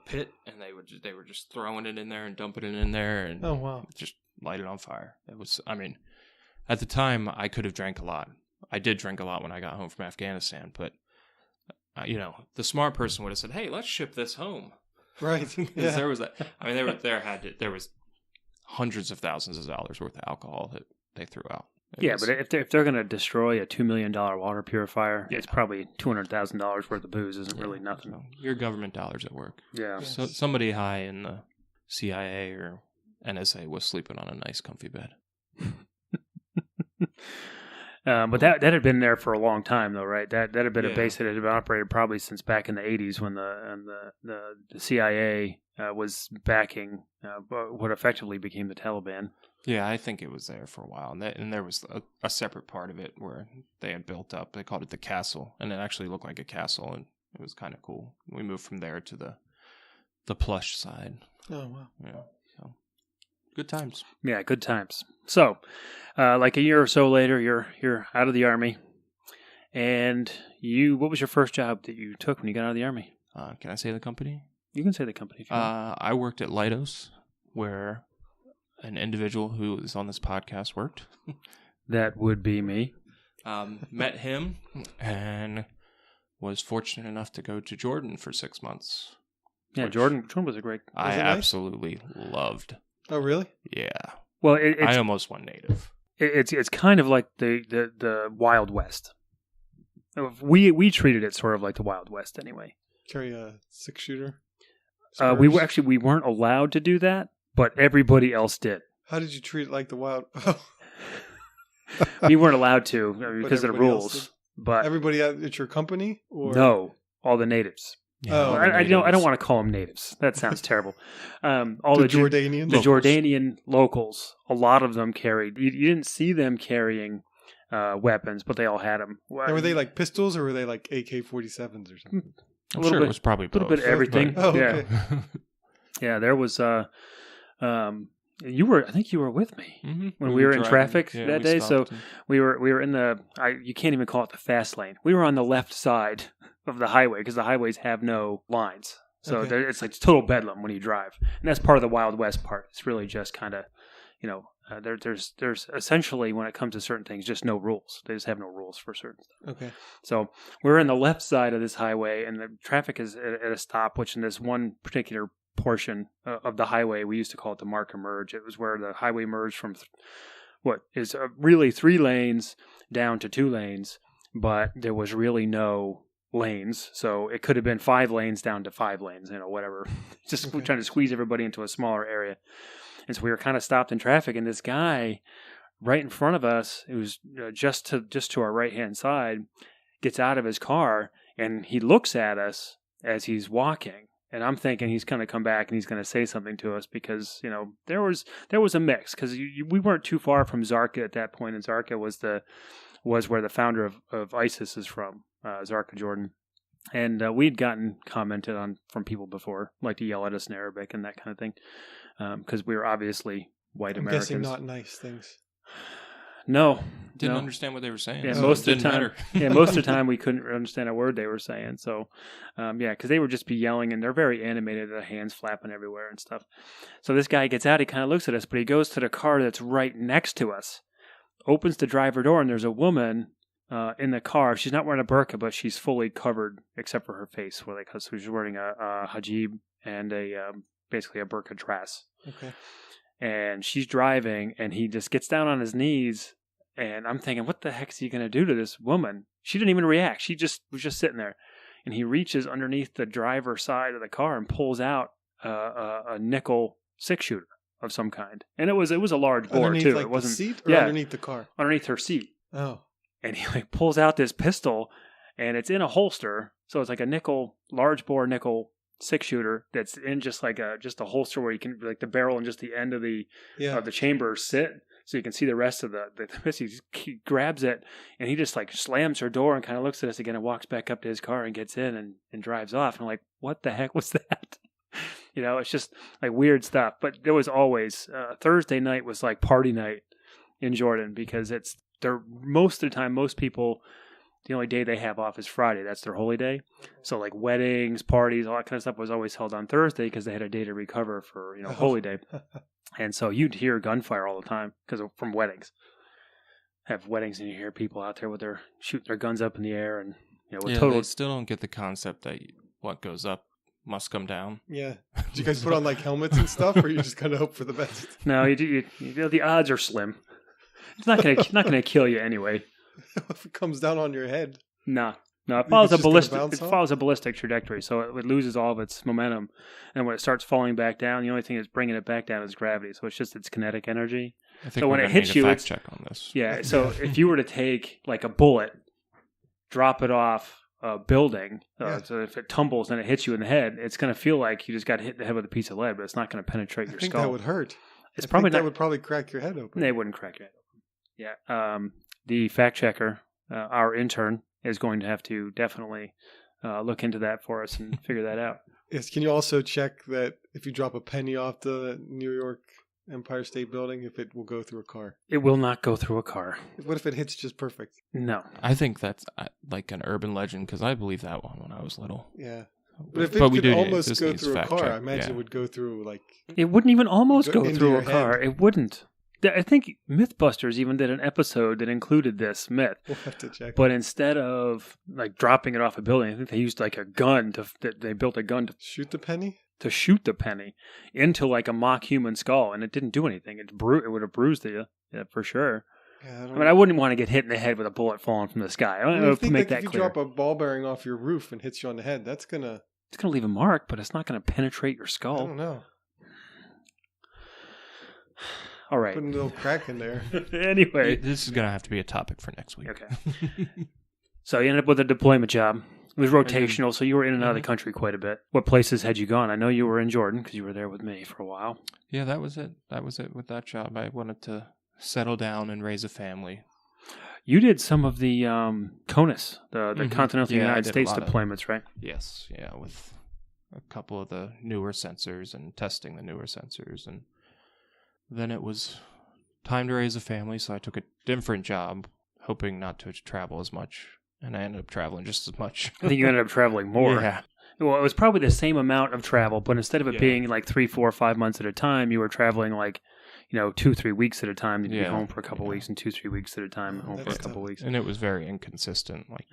pit, and they were just throwing it in there and dumping it in there, and oh, wow, just light it on fire. It was, I mean, at the time I could have drank a lot. I did drink a lot when I got home from Afghanistan, but the smart person would have said, "Hey, let's ship this home." Right? Yeah. There was that. I mean, there was hundreds of thousands of dollars worth of alcohol that they threw out. But if they're going to destroy a $2 million water purifier, it's probably $200,000 worth of booze. Isn't really nothing. So your government dollars at work. Yeah. So somebody high in the CIA or NSA was sleeping on a nice, comfy bed. But that had been there for a long time, though, right? That had been a base that had been operated probably since back in the 80s when the CIA was backing what effectively became the Taliban. Yeah, I think it was there for a while. And there was a separate part of it where they had built up. They called it the castle, and it actually looked like a castle, and it was kind of cool. We moved from there to the plush side. Oh, wow. Yeah, so good times. Yeah, good times. So, like a year or so later, you're out of the Army, and what was your first job that you took when you got out of the Army? Can I say the company? You can say the company if you want. I worked at Leidos, where an individual who is on this podcast worked. That would be me. Met him and was fortunate enough to go to Jordan for 6 months. Yeah, Jordan was a great. I absolutely loved. Oh, really? Yeah. Well, I almost went native. It's kind of like the Wild West. We treated it sort of like the Wild West anyway. Carry a 6-shooter? We weren't allowed to do that, but everybody else did. How did you treat it like the Wild? We weren't allowed to because of the rules. But everybody at your company, or no, all the natives. Yeah, I don't want to call them natives. That sounds terrible. All the Jordanians, the Jordanian locals. A lot of them carried. You didn't see them carrying weapons, but they all had them. And were they like pistols, or were they like AK-47s or something? I'm sure it was probably both. A little bit of everything. Oh, okay. Yeah, there was. I think you were with me when we were in traffic that day. So we were in you can't even call it the fast lane. We were on the left side of the highway because the highways have no lines. So it's like total bedlam when you drive. And that's part of the Wild West part. It's really just kind of, there's essentially, when it comes to certain things, just no rules. They just have no rules for certain stuff. Okay. So we're in the left side of this highway, and the traffic is at a stop, which in this one particular portion of the highway, we used to call it the Marker Merge. It was where the highway merged from what is really 3 lanes down to 2 lanes, but there was really no lanes. So it could have been 5 lanes down to 5 lanes, whatever. Just trying to squeeze everybody into a smaller area. And so we were kind of stopped in traffic, and this guy right in front of us, who was just to our right-hand side, gets out of his car And he looks at us as he's walking. And I'm thinking he's going to come back and he's going to say something to us because, you know, there was a mix because we weren't too far from Zarqa at that point. And Zarqa was where the founder of ISIS is from, Zarqa, Jordan. And we'd gotten commented on from people before, like to yell at us in Arabic and that kind of thing, because we were obviously white Americans. Guessing not nice things. No. Didn't understand what they were saying. Yeah, so most it of the didn't time. matter. Yeah, most of the time we couldn't understand a word they were saying. So, because they would just be yelling, and they're very animated, their hands flapping everywhere and stuff. So this guy gets out, he kind of looks at us, but he goes to the car that's right next to us, opens the driver door, and there's a woman in the car. She's not wearing a burqa, but she's fully covered except for her face. So she's wearing a hijab and basically a burqa dress. Okay. And she's driving, and he just gets down on his knees. And I'm thinking, what the heck is he going to do to this woman? She didn't even react. She just was just sitting there. And he reaches underneath the driver's side of the car and pulls out a nickel 6-shooter of some kind. And it was a large bore underneath, too. Like it wasn't the seat or underneath the car. Underneath her seat. Oh. And he like pulls out this pistol, and it's in a holster. So it's like a large bore nickel 6-shooter that's in just a holster where you can like the barrel and just the end of the chamber sit. So you can see the rest of the he grabs it, and he just like slams her door and kind of looks at us again and walks back up to his car and gets in and drives off. And I'm like, what the heck was that? You know, it's just like weird stuff. But there was always Thursday night was like party night in Jordan because most of the time, most people, the only day they have off is Friday. That's their holy day. So like weddings, parties, all that kind of stuff was always held on Thursday because they had a day to recover for, holy day. And so you'd hear gunfire all the time from weddings. Have weddings and you hear people out there with shooting their guns up in the air and they still don't get the concept that what goes up must come down. Yeah. Did you guys put on like helmets and stuff, or you just kind of hope for the best? No, you the odds are slim. It's not gonna kill you anyway. If it comes down on your head. No, it follows a ballistic trajectory, so it loses all of its momentum, and when it starts falling back down, the only thing that's bringing it back down is gravity. So it's just its kinetic energy. I think when it hits you, fact check on this. Yeah. So if you were to take like a bullet, drop it off a building, so if it tumbles and it hits you in the head, it's going to feel like you just got hit in the head with a piece of lead, but it's not going to penetrate your skull. That would hurt. That would probably crack your head open. They wouldn't crack your head open. Yeah. The fact checker, our intern, is going to have to definitely look into that for us and figure that out. Yes. Can you also check that if you drop a penny off the New York Empire State Building, if it will go through a car? It will not go through a car. What if it hits just perfect? No. I think that's like an urban legend because I believed that one when I was little. Yeah. But if it could almost go through a car, I imagine it would go through like... It wouldn't even almost go through a car. It wouldn't. I think Mythbusters even did an episode that included this myth. We'll have to check. But instead of like dropping it off a building, I think they used like a gun they built a gun to shoot the penny? To shoot the penny into like a mock human skull, and it didn't do anything. It would have bruised you, for sure. Yeah, I wouldn't want to get hit in the head with a bullet falling from the sky. I don't know to make that clear. If you drop a ball bearing off your roof and hits you on the head, it's gonna leave a mark, but it's not gonna penetrate your skull. I don't know. All right. Put a little crack in there. Anyway. This is going to have to be a topic for next week. Okay. So you ended up with a deployment job. It was rotational, so you were in and out of the country quite a bit. What places had you gone? I know you were in Jordan because you were there with me for a while. Yeah, that was it. That was it with that job. I wanted to settle down and raise a family. You did some of the CONUS, the Continental United States deployments, right? Yes, yeah, with a couple of the newer sensors and testing the newer sensors. And then it was time to raise a family, so I took a different job, hoping not to travel as much. And I ended up traveling just as much. I think you ended up traveling more. Yeah. Well, it was probably the same amount of travel, but instead of it being like 3, 4, 5 months at a time, you were traveling like, 2, 3 weeks at a time. You'd be home for a couple weeks, and 2, 3 weeks at a time, home for a couple weeks. And it was very inconsistent. Like,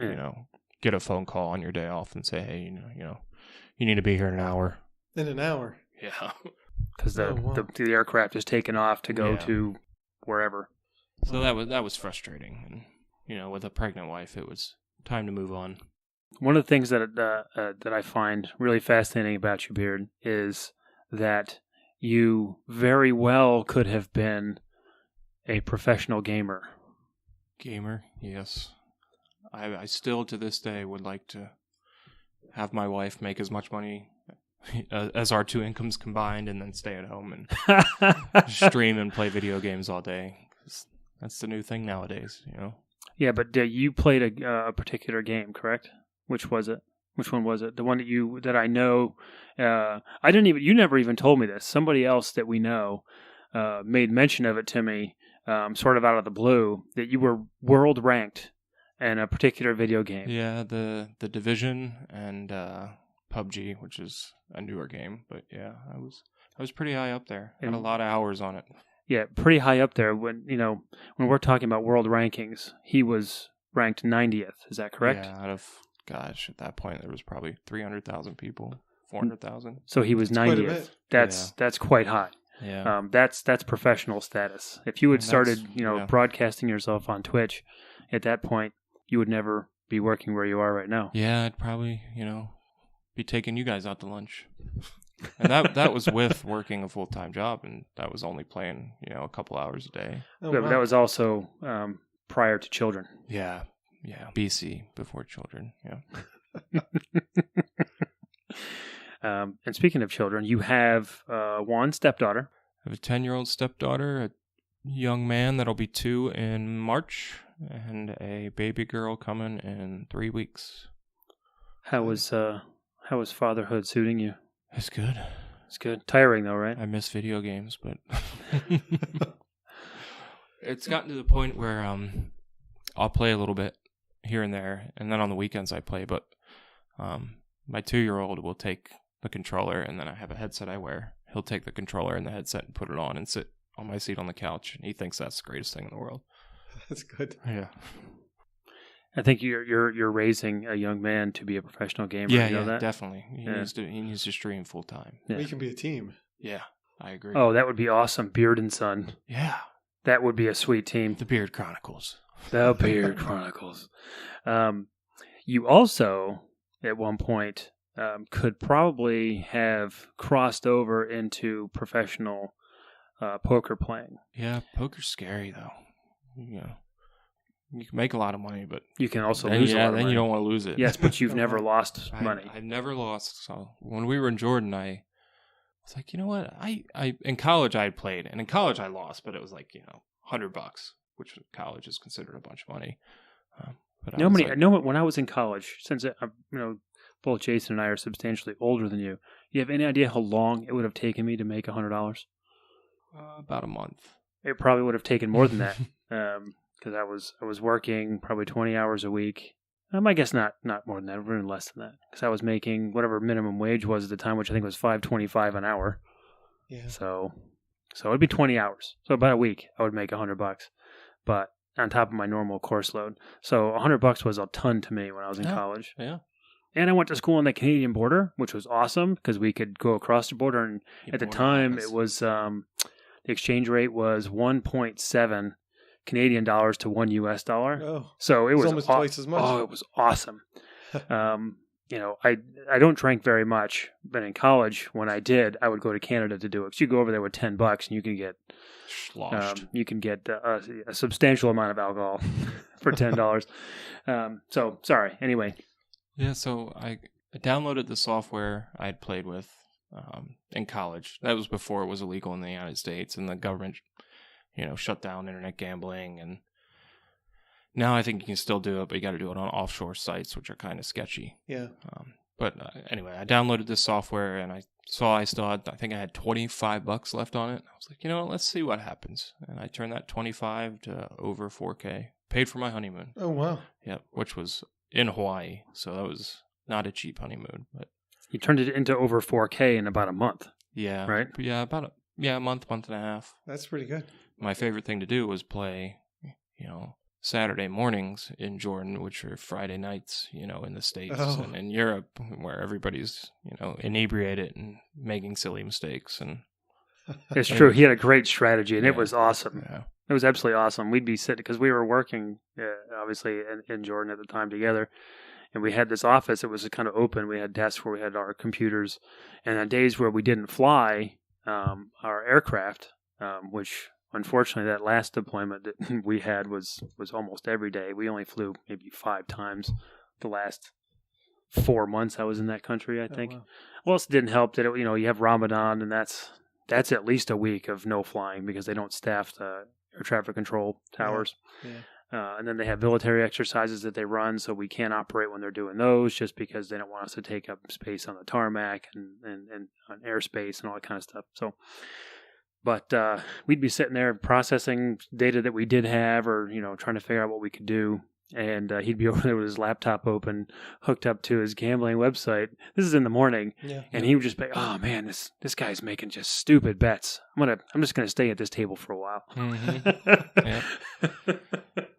get a phone call on your day off and say, hey, you need to be here in an hour. In an hour? Yeah. Because the aircraft is taken off to go to wherever. So that was frustrating. And, with a pregnant wife, it was time to move on. One of the things that I find really fascinating about you, Beard, is that you very well could have been a professional gamer. Gamer, yes. I still to this day would like to have my wife make as much money as our two incomes combined, and then stay at home and stream and play video games all day. 'Cause that's the new thing nowadays, you know. Yeah, but you played a particular game, correct? Which was it? Which one was it? The one that I know. I didn't even. You never even told me this. Somebody else that we know made mention of it to me, sort of out of the blue, that you were world ranked in a particular video game. Yeah, the Division and PUBG, which is a newer game, but yeah, I was pretty high up there. Had a lot of hours on it. Yeah, pretty high up there. When we're talking about world rankings, he was ranked 90th. Is that correct? Yeah, out of, gosh, at that point there was probably 300,000 people, 400,000. So he was 90th. That's quite high. Yeah. That's professional status. If you had started, yeah. broadcasting yourself on Twitch, at that point, you would never be working where you are right now. Yeah, I'd probably, be taking you guys out to lunch. And that was with working a full-time job, and that was only playing, a couple hours a day. Oh, But wow. that was also prior to children. Yeah. BC, before children, yeah. And speaking of children, you have one stepdaughter. I have a 10-year-old stepdaughter, a young man that'll be 2 in March, and a baby girl coming in 3 weeks. How was fatherhood suiting you? It's good. It's good. Tiring though, right? I miss video games, but it's gotten to the point where I'll play a little bit here and there, and then on the weekends I play, but my 2-year-old will take the controller, and then I have a headset I wear. He'll take the controller and the headset and put it on and sit on my seat on the couch, and he thinks that's the greatest thing in the world. That's good. Yeah. I think you're raising a young man to be a professional gamer. Yeah, you know that? definitely. He needs to stream full time. Yeah. We can be a team. Yeah, I agree. Oh, that would be awesome. Beard and Son. Yeah. That would be a sweet team. The Beard Chronicles. The Beard Chronicles. You also, at one point, could probably have crossed over into professional poker playing. Yeah, poker's scary, though. You can make a lot of money, but you can also lose a lot of money. Then you don't want to lose it. Yes, but you've never lost money. I've never lost. So when we were in Jordan, I was like, you know what? I in college I had played, and in college I lost, but it was like $100, which in college is considered a bunch of money. But when I was in college, since both Jason and I are substantially older than you, you have any idea how long it would have taken me to make $100? About a month. It probably would have taken more than that. Because I was working probably 20 hours a week. I guess not more than that, even less than that. Because I was making whatever minimum wage was at the time, which I think was $5.25 an hour. Yeah. So it'd be 20 hours. So about a week, I would make $100, but on top of my normal course load. So $100 was a ton to me when I was in college. Yeah. And I went to school on the Canadian border, which was awesome because we could go across the border. And at the time, it was the exchange rate was 1.7 Canadian dollars to $1 US. Oh, so it was almost twice as much. Oh, it was awesome. I don't drink very much, but in college, when I did, I would go to Canada to do it. So you go over there with $10, and you can get a substantial amount of alcohol for $10. So sorry. Anyway. Yeah. So I downloaded the software I had played with in college. That was before it was illegal in the United States, and the government shut down internet gambling, and now I think you can still do it, but you got to do it on offshore sites, which are kind of sketchy. Yeah. But anyway, I downloaded this software, and I saw I think I had $25 left on it. I was like, let's see what happens. And I turned that 25 to over 4K. Paid for my honeymoon. Oh, wow. Yeah, which was in Hawaii, so that was not a cheap honeymoon. But you turned it into over 4K in about a month. Yeah. Right? Yeah, about a month and a half. That's pretty good. My favorite thing to do was play, Saturday mornings in Jordan, which are Friday nights, in the States and in Europe, where everybody's, inebriated and making silly mistakes. And it's true. He had a great strategy, and it was awesome. Yeah. It was absolutely awesome. We'd be sitting, because we were working, obviously, in Jordan at the time together, and we had this office. It was kind of open. We had desks where we had our computers, and on days where we didn't fly our aircraft, which unfortunately that last deployment that we had was almost every day. We only flew maybe 5 times the last 4 months I was in that country, I think. wow. Well, it didn't help that, you have Ramadan, and that's at least a week of no flying because they don't staff the air traffic control towers. Yeah. And then they have military exercises that they run, so we can't operate when they're doing those just because they don't want us to take up space on the tarmac and on airspace and all that kind of stuff. So, but we'd be sitting there processing data that we did have, or trying to figure out what we could do. And he'd be over there with his laptop open, hooked up to his gambling website. This is in the morning, and he would just be, "Oh man, this guy's making just stupid bets. I'm just gonna stay at this table for a while." Mm-hmm. Yeah.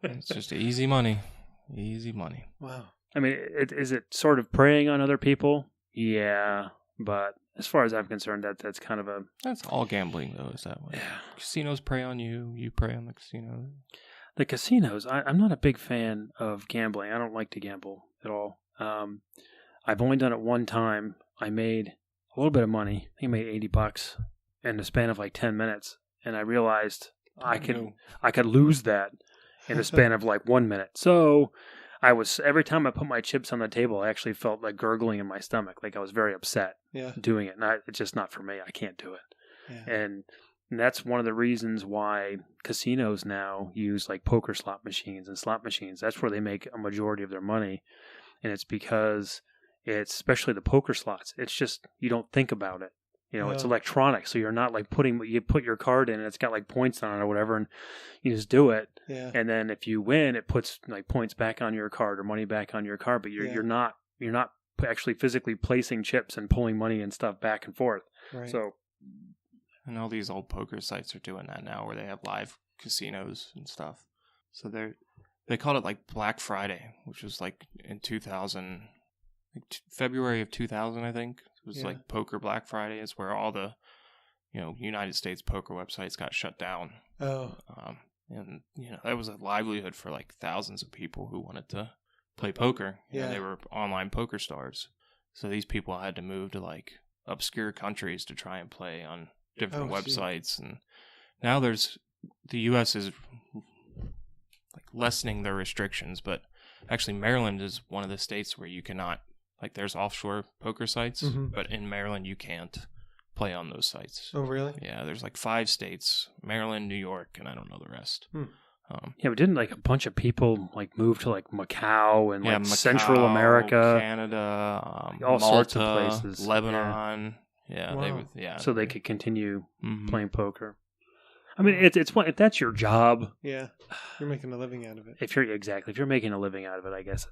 It's just easy money. Easy money. Wow. I mean, is it sort of preying on other people? Yeah, but as far as I'm concerned, that's kind of a... That's all gambling, though, is that way. Yeah. Casinos prey on you. You prey on the casino. The casinos, I'm not a big fan of gambling. I don't like to gamble at all. I've only done it one time. I made a little bit of money. I think I made $80 in the span of like 10 minutes. And I realized I could lose that in the span of like 1 minute. So every time I put my chips on the table, I actually felt like gurgling in my stomach. Like I was very upset doing it. And it's just not for me. I can't do it. Yeah. And that's one of the reasons why casinos now use like poker slot machines and slot machines. That's where they make a majority of their money. And it's because especially the poker slots, it's just, you don't think about it. It's electronic. So you're not like you put your card in and it's got like points on it or whatever, and you just do it. Yeah. And then if you win, it puts like points back on your card or money back on your card, but you're not actually physically placing chips and pulling money and stuff back and forth. Right. So, and all these old poker sites are doing that now, where they have live casinos and stuff. So they called it like Black Friday, which was like in 2000, February of 2000, I think. It was like Poker Black Friday. It's where all the United States poker websites got shut down. Oh. And that was a livelihood for like thousands of people who wanted to play poker. Yeah. They were online poker stars. So these people had to move to like obscure countries to try and play on different websites. And now the U.S. is like lessening their restrictions, but actually Maryland is one of the states where you cannot, like there's offshore poker sites, but in Maryland you can't play on those sites. Oh, really? Yeah, there's like 5 states, Maryland, New York, and I don't know the rest. Yeah, but didn't like a bunch of people like move to like Macau and like Macau, Central America, Canada, all Malta, sorts of places, Lebanon. Yeah, wow. So they could continue playing poker. I mean, it's if that's your job. Yeah, you're making a living out of it. If you're making a living out of it, I guess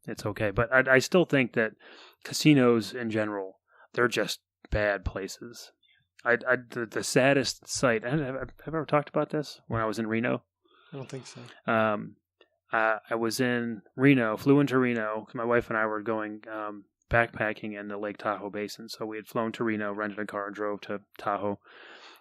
it's okay. But I still think that casinos in general, they're just bad places. The saddest sight. Have I ever talked about this? When I was in Reno. I don't think so. I was in Reno, flew into Reno because my wife and I were going backpacking in the Lake Tahoe Basin. So we had flown to Reno, rented a car, and drove to Tahoe,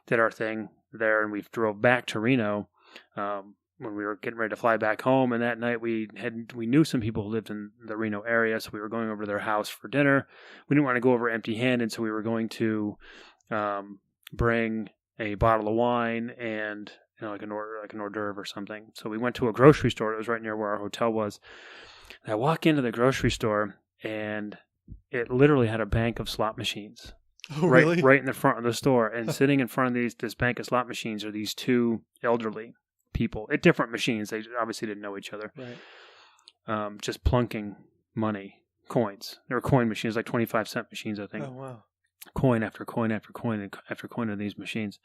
did our thing there, and we drove back to Reno when we were getting ready to fly back home. And that night we knew some people who lived in the Reno area, so we were going over to their house for dinner. We didn't want to go over empty-handed, so we were going to bring a bottle of wine and like an hors d'oeuvre or something. So we went to a grocery store that was right near where our hotel was. And I walk into the grocery store, and it literally had a bank of slot machines. Oh, really? Right in the front of the store. And sitting in front of this bank of slot machines are these 2 elderly people at different machines. They obviously didn't know each other. Right. Just plunking money, coins. There were coin machines, like 25-cent machines, I think. Oh, wow. Coin after coin after coin after coin of these machines.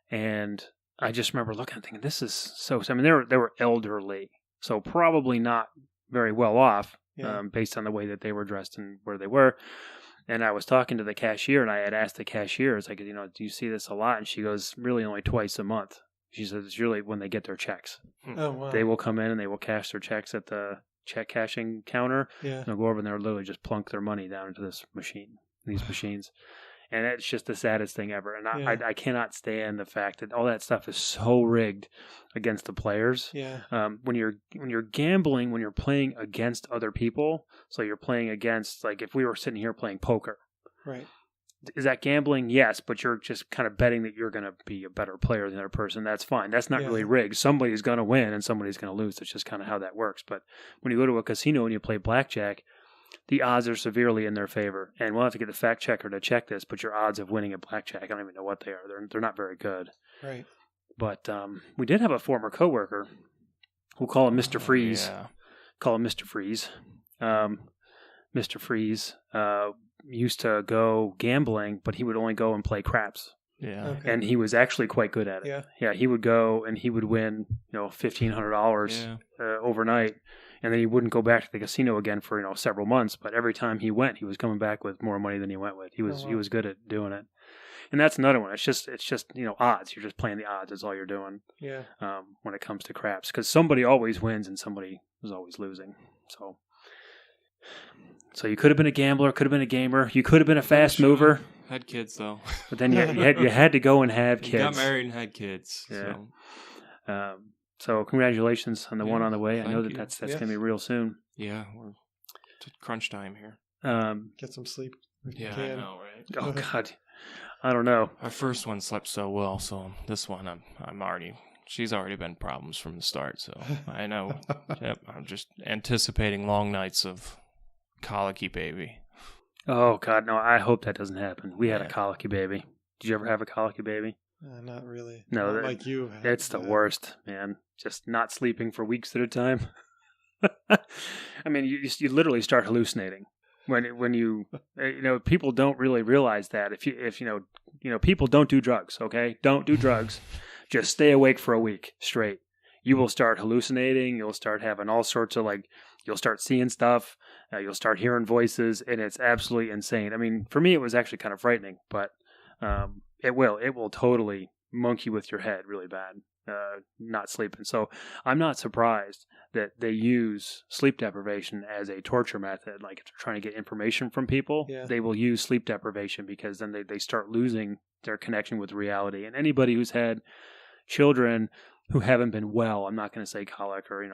And I just remember looking and thinking, this is so... I mean, they were elderly, so probably not very well off based on the way that they were dressed and where they were. And I was talking to the cashier, and I had asked the cashier, it's like, do you see this a lot? And she goes, really only twice a month. She says it's really when they get their checks. Oh, wow. They will come in and they will cash their checks at the check cashing counter. Yeah. And they'll go over and they'll literally just plunk their money down into these machines. And it's just the saddest thing ever. And I cannot stand the fact that all that stuff is so rigged against the players. Yeah. When you're gambling, when you're playing against other people, so you're playing against, like if we were sitting here playing poker. Right. Is that gambling? Yes, but you're just kind of betting that you're going to be a better player than the other person. That's fine. That's not really rigged. Somebody's going to win and somebody's going to lose. That's just kind of how that works. But when you go to a casino and you play blackjack, the odds are severely in their favor. And we'll have to get the fact checker to check this, but your odds of winning at blackjack, I don't even know what they are. They're not very good. Right. But we did have a former coworker. We'll call him Mr. Freeze. Yeah. Call him Mr. Freeze. Mr. Freeze used to go gambling, but he would only go and play craps. Yeah. Okay. And he was actually quite good at it. Yeah. Yeah, he would go and he would win, $1,500 overnight, and then he wouldn't go back to the casino again for several months. But every time he went, he was coming back with more money than he went with. He was good at doing it. And that's another one. It's just odds. You're just playing the odds. That's all you're doing. Yeah. When it comes to craps, because somebody always wins and somebody is always losing. So you could have been a gambler, could have been a gamer, you could have been a fast mover. Had kids though. But then you had to go and have kids. Got married and had kids. Yeah. So. So congratulations on the one on the way. I know thank you. that's going to be real soon. Yeah, we're crunch time here. Get some sleep. If you Yeah, I can. know, right? Oh God, I don't know. Our first one slept so well, so this one she's already been problems from the start. So I know. Yep, I'm just anticipating long nights of colicky baby. Oh God, no! I hope that doesn't happen. We had a colicky baby. Did you ever have a colicky baby? Not really. No, Not like you. It's the worst, man. Just not sleeping for weeks at a time. I mean, you literally start hallucinating when you people don't really realize that if people don't do drugs. Okay, don't do drugs. Just stay awake for a week straight. You will start hallucinating. You'll start having all sorts of you'll start seeing stuff. You'll start hearing voices, and it's absolutely insane. I mean, for me, it was actually kind of frightening, but it will totally monkey with your head really bad, not sleeping. So I'm not surprised that they use sleep deprivation as a torture method. Like if they're trying to get information from people, they will use sleep deprivation because then they start losing their connection with reality. And anybody who's had children who haven't been well, I'm not going to say colic or,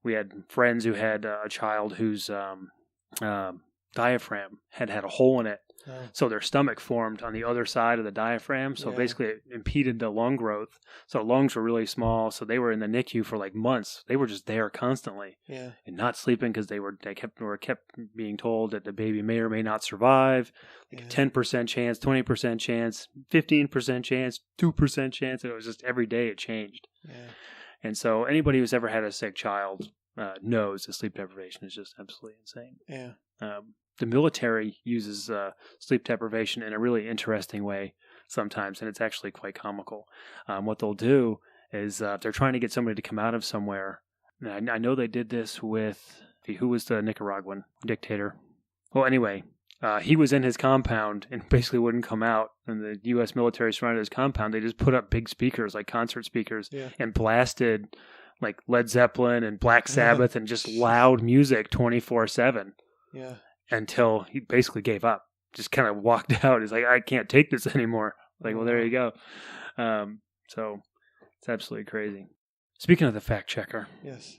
we had friends who had a child whose diaphragm had a hole in it. Oh. So their stomach formed on the other side of the diaphragm. So basically it impeded the lung growth. So lungs were really small. So they were in the NICU for months. They were just there constantly and not sleeping because they kept being told that the baby may or may not survive. 10% chance, 20% chance, 15% chance, 2% chance. And it was just every day it changed. Yeah. And so anybody who's ever had a sick child knows that sleep deprivation is just absolutely insane. Yeah. The military uses sleep deprivation in a really interesting way sometimes, and it's actually quite comical. What they'll do is they're trying to get somebody to come out of somewhere. And I know they did this with, who was the Nicaraguan dictator? Well, anyway, he was in his compound and basically wouldn't come out, and the U.S. military surrounded his compound. They just put up big speakers, like concert speakers, and blasted like Led Zeppelin and Black Sabbath and just loud music 24/7. Yeah. Until he basically gave up, just kind of walked out. He's like, I can't take this anymore. Like, well, there you go. So it's absolutely crazy. Speaking of the fact checker. Yes.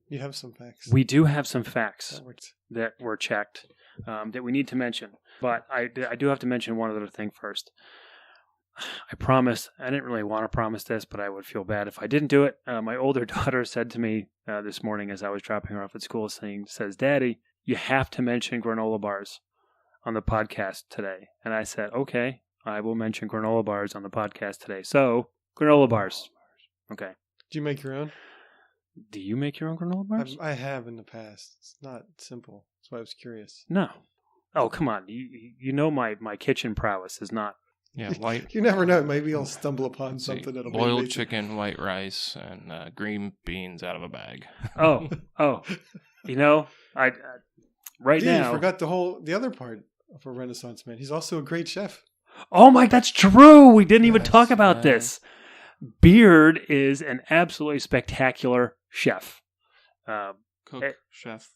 You have some facts. We do have some facts that were checked that we need to mention. But I do have to mention one other thing first. I promised, I didn't really want to promise this, but I would feel bad if I didn't do it. My older daughter said to me this morning as I was dropping her off at school, says, Daddy, you have to mention granola bars on the podcast today. And I said, okay, I will mention granola bars on the podcast today. So, granola bars. Okay. Do you make your own? Do you make your own granola bars? I have in the past. It's not simple. That's why I was curious. No. Oh, come on. You know my kitchen prowess is not. Yeah, white. You never know. Maybe I'll stumble upon something that'll be boiled amazing. Chicken, white rice, and green beans out of a bag. Oh. I right Dude, now. You forgot the other part of a Renaissance man. He's also a great chef. Oh my, that's true. We didn't even talk about this. Beard is an absolutely spectacular chef. Cook, chef.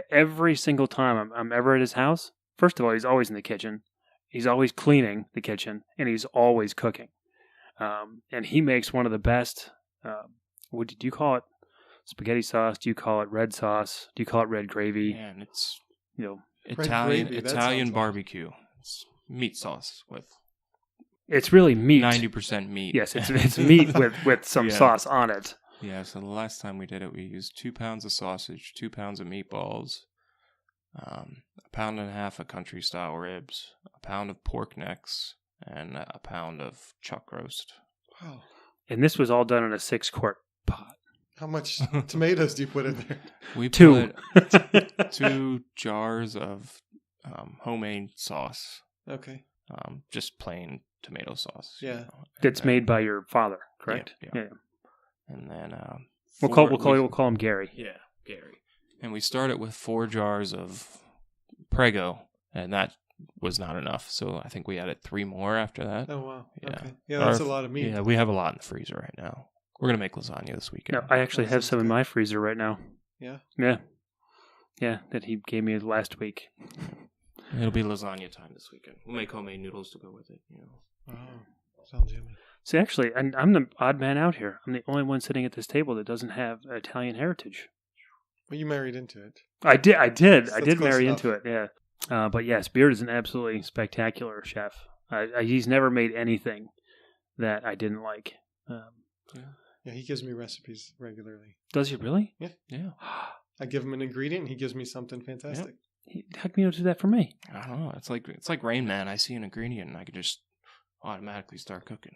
Every single time I'm ever at his house, first of all, he's always in the kitchen. He's always cleaning the kitchen, and he's always cooking. And he makes one of the best, what do you call it? Spaghetti sauce? Do you call it red sauce? Do you call it red gravy? And it's Gravy, Italian barbecue. It's meat sauce with. It's really meat. 90% meat. Yes, it's meat with some sauce on it. Yeah, so the last time we did it, we used 2 pounds of sausage, 2 pounds of meatballs, a pound and a half of country style ribs, a pound of pork necks, and a pound of chuck roast. Wow. And this was all done in a 6-quart pot. How much tomatoes do you put in there? We 2. put 2 jars of homemade sauce. Okay. Just plain tomato sauce. Yeah. That's made by your father, correct? Yeah. And then We'll call him Gary. Yeah, Gary. And we started with 4 jars of Prego, and that was not enough. So I think we added 3 more after that. Oh, wow. Yeah. Okay. Yeah, that's a lot of meat. Yeah, we have a lot in the freezer right now. We're going to make lasagna this weekend. No, I actually have some in my freezer right now. Yeah? Yeah. Yeah, that he gave me last week. It'll be lasagna time this weekend. We'll make homemade noodles to go with it. Oh, sounds yummy. See, actually, I'm the odd man out here. I'm the only one sitting at this table that doesn't have Italian heritage. Well, you married into it. I did. I did That's marry close into it, yeah. But yes, Beard is an absolutely spectacular chef. He's never made anything that I didn't like. Yeah, he gives me recipes regularly. Does he really? Yeah. I give him an ingredient, and he gives me something fantastic. How come you don't do that for me? I don't know. It's like Rain Man. I see an ingredient and I can just automatically start cooking.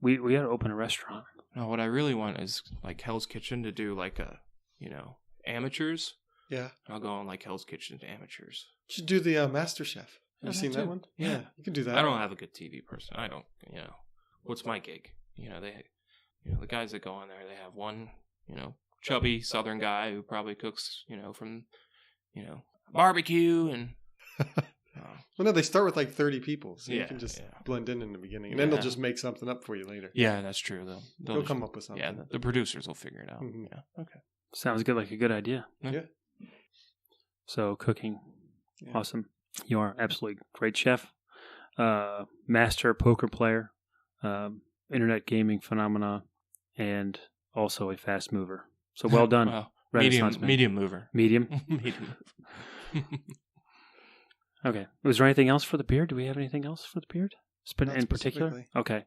We got to open a restaurant. No, what I really want is like Hell's Kitchen to do like a, amateurs. Yeah. I'll go on like Hell's Kitchen to amateurs. You should do the Master Chef. Have Yeah, you seen that that too. one? Yeah. You can do that. I don't have a good TV person. I don't, what's my gig? The guys that go on there, they have one, chubby Southern guy who probably cooks, from, barbecue and. Well, no, they start with like 30 people, so you Yeah, can just yeah. blend in the beginning, and then they'll Yeah. just make something up for you later. Yeah, that's true. They'll come up with something. Yeah, the producers will figure it out. Mhm. Yeah. Okay. Sounds good, like a good idea. Yeah. So cooking, Yeah. awesome. You are absolutely great chef, master poker player, internet gaming phenomena, and also a fast mover. So well done, Well, Renaissance man. medium mover. Medium. Medium mover. Okay. Was there anything else for the beard? Do we have anything else for the beard? Not In particular? specifically. Okay.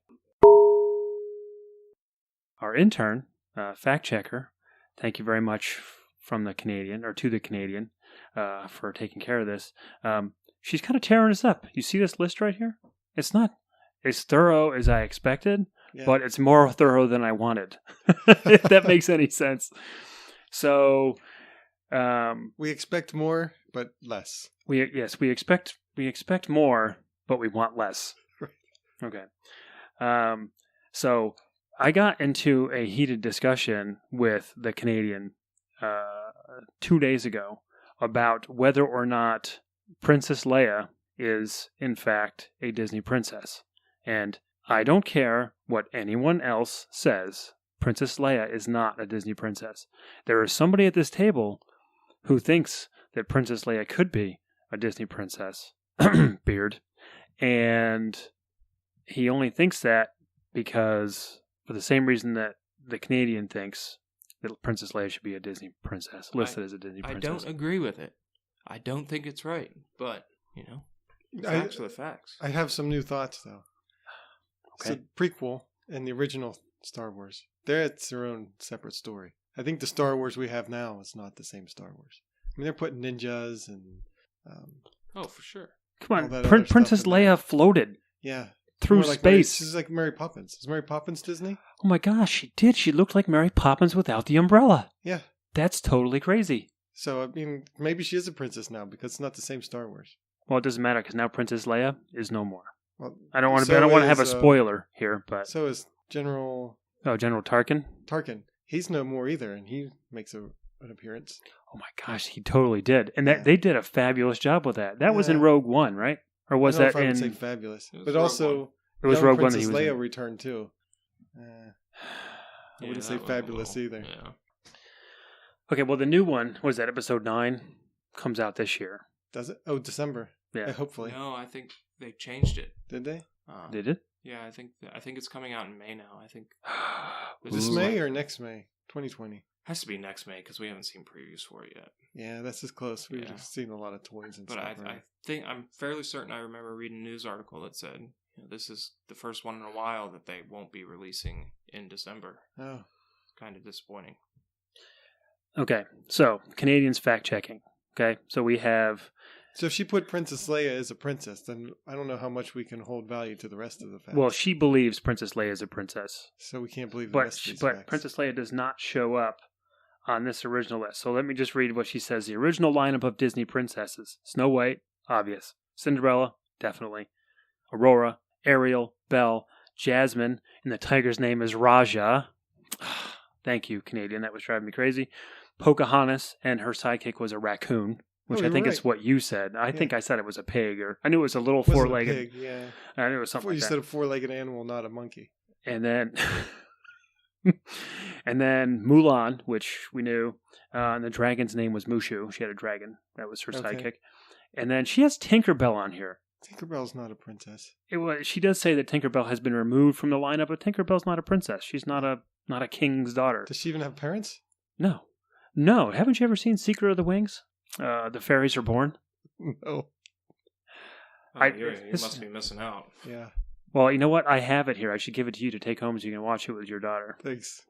Our intern, fact checker, thank you very much from the Canadian, or to the Canadian, for taking care of this. She's kind of tearing us up. You see this list right here? It's not as thorough as I expected, Yeah. but it's more thorough than I wanted, if that makes any sense. So, We expect more, but less. we expect more, but we want less. Right. Okay. So I got into a heated discussion with the Canadian 2 days ago about whether or not Princess Leia is, in fact, a Disney princess. And I don't care what anyone else says. Princess Leia is not a Disney princess. There is somebody at this table who thinks that Princess Leia could be a Disney princess. Beard. And he only thinks that because, for the same reason that the Canadian thinks that Princess Leia should be a Disney princess, listed as a Disney I princess. don't agree with it. I don't think it's right, but I- facts are the facts. I have some new thoughts, though. Okay. So, prequel and the original Star Wars, it's their own separate story. I think the Star Wars we have now is not the same Star Wars. I mean, they're putting ninjas and... Oh, for sure. Come all on, that other Princess stuff in there. Leia floated Yeah. through More like Mary, space. she's like Mary Poppins. Is Mary Poppins Disney? Oh my gosh, she did. She looked like Mary Poppins without the umbrella. Yeah. That's totally crazy. So, I mean, maybe she is a princess now because it's not the same Star Wars. Well, it doesn't matter because now Princess Leia is no more. Well, I don't want to. so I don't want to have a is, spoiler here, but So is General General Tarkin. Tarkin. He's no more either, and he makes an appearance. Oh my gosh, he totally did, and that Yeah. they did a fabulous job with that. That was in Yeah. Rogue One, right? Or was I don't know that if I in? would say fabulous, It was but Rogue also It was young Rogue One that Princess he was Leia in. returned too. I wouldn't say that was a fabulous little- either. Yeah. Okay, well, the new one was that Episode 9 comes out this year. Does it? Oh, December. Yeah, Hopefully. No, I think they changed it. Did they? did it? Yeah, I think it's coming out in May now. I think Is this Ooh. May or next May? 2020. has to be next May because we haven't seen previews for it yet. Yeah, that's as close. We've Yeah. just seen a lot of toys and But stuff. I think I'm fairly certain I remember reading a news article that said this is the first one in a while that they won't be releasing in December. Oh, Kind of disappointing. Okay, so Canadians fact checking. Okay, so we have... So if she put Princess Leia as a princess, then I don't know how much we can hold value to the rest of the facts. Well, she believes Princess Leia is a princess. So we can't believe the rest of these facts. Princess Leia does not show up on this original list. So let me just read what she says. The original lineup of Disney princesses. Snow White, obvious. Cinderella, definitely. Aurora, Ariel, Belle, Jasmine, and the tiger's name is Raja. Thank you, Canadian. That was driving me crazy. Pocahontas, and her sidekick was a raccoon, which I think is what you said. I think I said it was a pig, or I knew it was a little four-legged. Pig, yeah. I knew it was something like that. You said a four-legged animal, not a monkey. And then, and then Mulan, which we knew, and the dragon's name was Mushu. She had a dragon. That was her sidekick. And then she has Tinkerbell on here. Tinkerbell's not a princess. She does say that Tinkerbell has been removed from the lineup, but Tinkerbell's not a princess. She's not a king's daughter. Does she even have parents? No. Haven't you ever seen Secret of the Wings? The Fairies Are Born? No. You must be missing out. Yeah. Well, you know what? I have it here. I should give it to you to take home so you can watch it with your daughter. Thanks.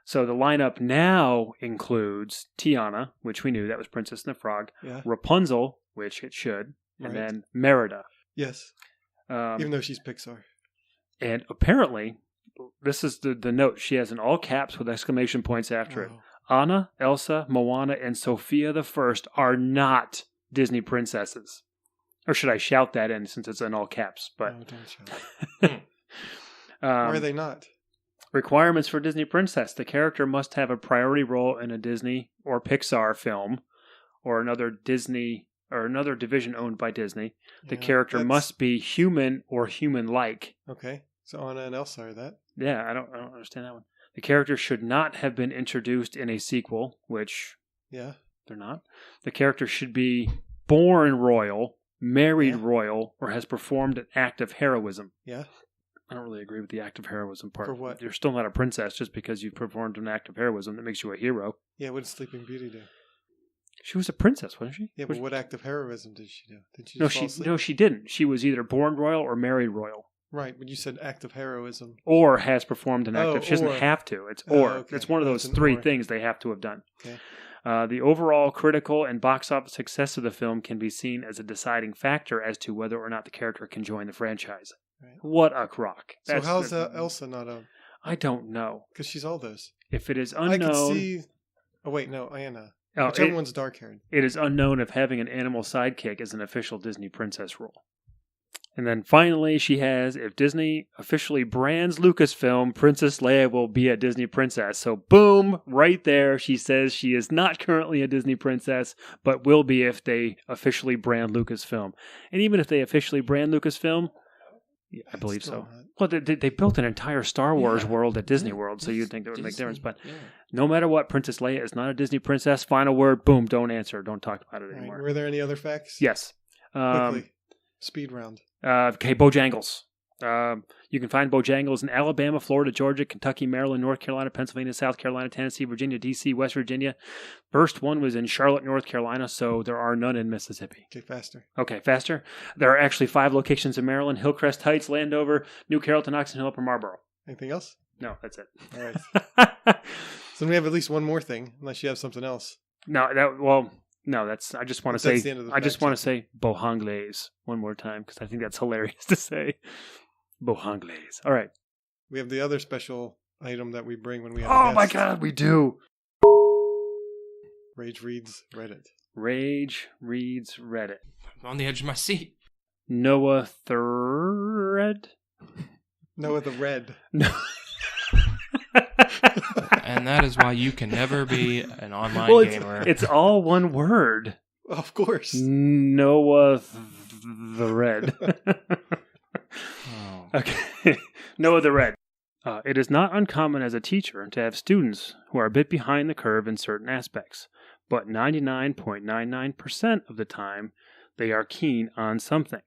So the lineup now includes Tiana, which we knew, that was Princess and the Frog. Yeah. Rapunzel, which it should. And then Merida. Yes. Even though she's Pixar. And apparently, this is the note. She has in all caps with exclamation points after it. Anna, Elsa, Moana, and Sophia the First are not Disney princesses. Or should I shout that in since it's in all caps? But no, don't shout. Why are they not? Requirements for Disney princess. The character must have a priority role in a Disney or Pixar film or another Disney or another division owned by Disney. The character must be human or human-like. Okay. So Anna and Elsa are that? Yeah, I don't understand that one. The character should not have been introduced in a sequel, which they're not. The character should be born royal, married royal, or has performed an act of heroism. Yeah. I don't really agree with the act of heroism part. For what? You're still not a princess just because you've performed an act of heroism that makes you a hero. Yeah, what did Sleeping Beauty do? She was a princess, wasn't she? Yeah, but what act of heroism did she do? Did she No, she didn't. She was either born royal or married royal. Right, but you said act of heroism. Or has performed an act of... She doesn't have to. It's or. Okay. It's one of those three things they have to have done. Okay. The overall critical and box office success of the film can be seen as a deciding factor as to whether or not the character can join the franchise. Right. What a crock. So how's Elsa not a... I don't know. Because she's all those. If it is unknown... I can see... Oh, wait, no, Anna. Whichever one's dark-haired. It is unknown if having an animal sidekick is an official Disney princess role. And then finally, she has, if Disney officially brands Lucasfilm, Princess Leia will be a Disney princess. So boom, right there, she says she is not currently a Disney princess, but will be if they officially brand Lucasfilm. And even if they officially brand Lucasfilm, I believe so. Well, they built an entire Star Wars world at Disney World, so you'd think that would make a difference. But no matter what, Princess Leia is not a Disney princess. Final word, boom, don't answer. Don't talk about it anymore. Right. Were there any other facts? Yes. Quickly. Speed round. Okay, Bojangles. You can find Bojangles in Alabama, Florida, Georgia, Kentucky, Maryland, North Carolina, Pennsylvania, South Carolina, Tennessee, Virginia, D.C., West Virginia. First one was in Charlotte, North Carolina, so there are none in Mississippi. Okay, faster. There are actually 5 locations in Maryland: Hillcrest Heights, Landover, New Carrollton, Oxon Hill, Upper Marlboro. Anything else? No, that's it. All right. So we have at least one more thing, unless you have something else. No, that's. I just want to say. I just want to say Bojangles one more time because I think that's hilarious to say. Bojangles. All right. We have the other special item that we bring when we have. Oh my God, we do. Rage reads Reddit. Rage reads Reddit. I'm on the edge of my seat. Noahthered. Noah the Red. No. And that is why you can never be an online gamer. It's all one word. Of course. Noah the Red. Okay. Noah the Red. It is not uncommon as a teacher to have students who are a bit behind the curve in certain aspects, but 99.99% of the time they are keen on something.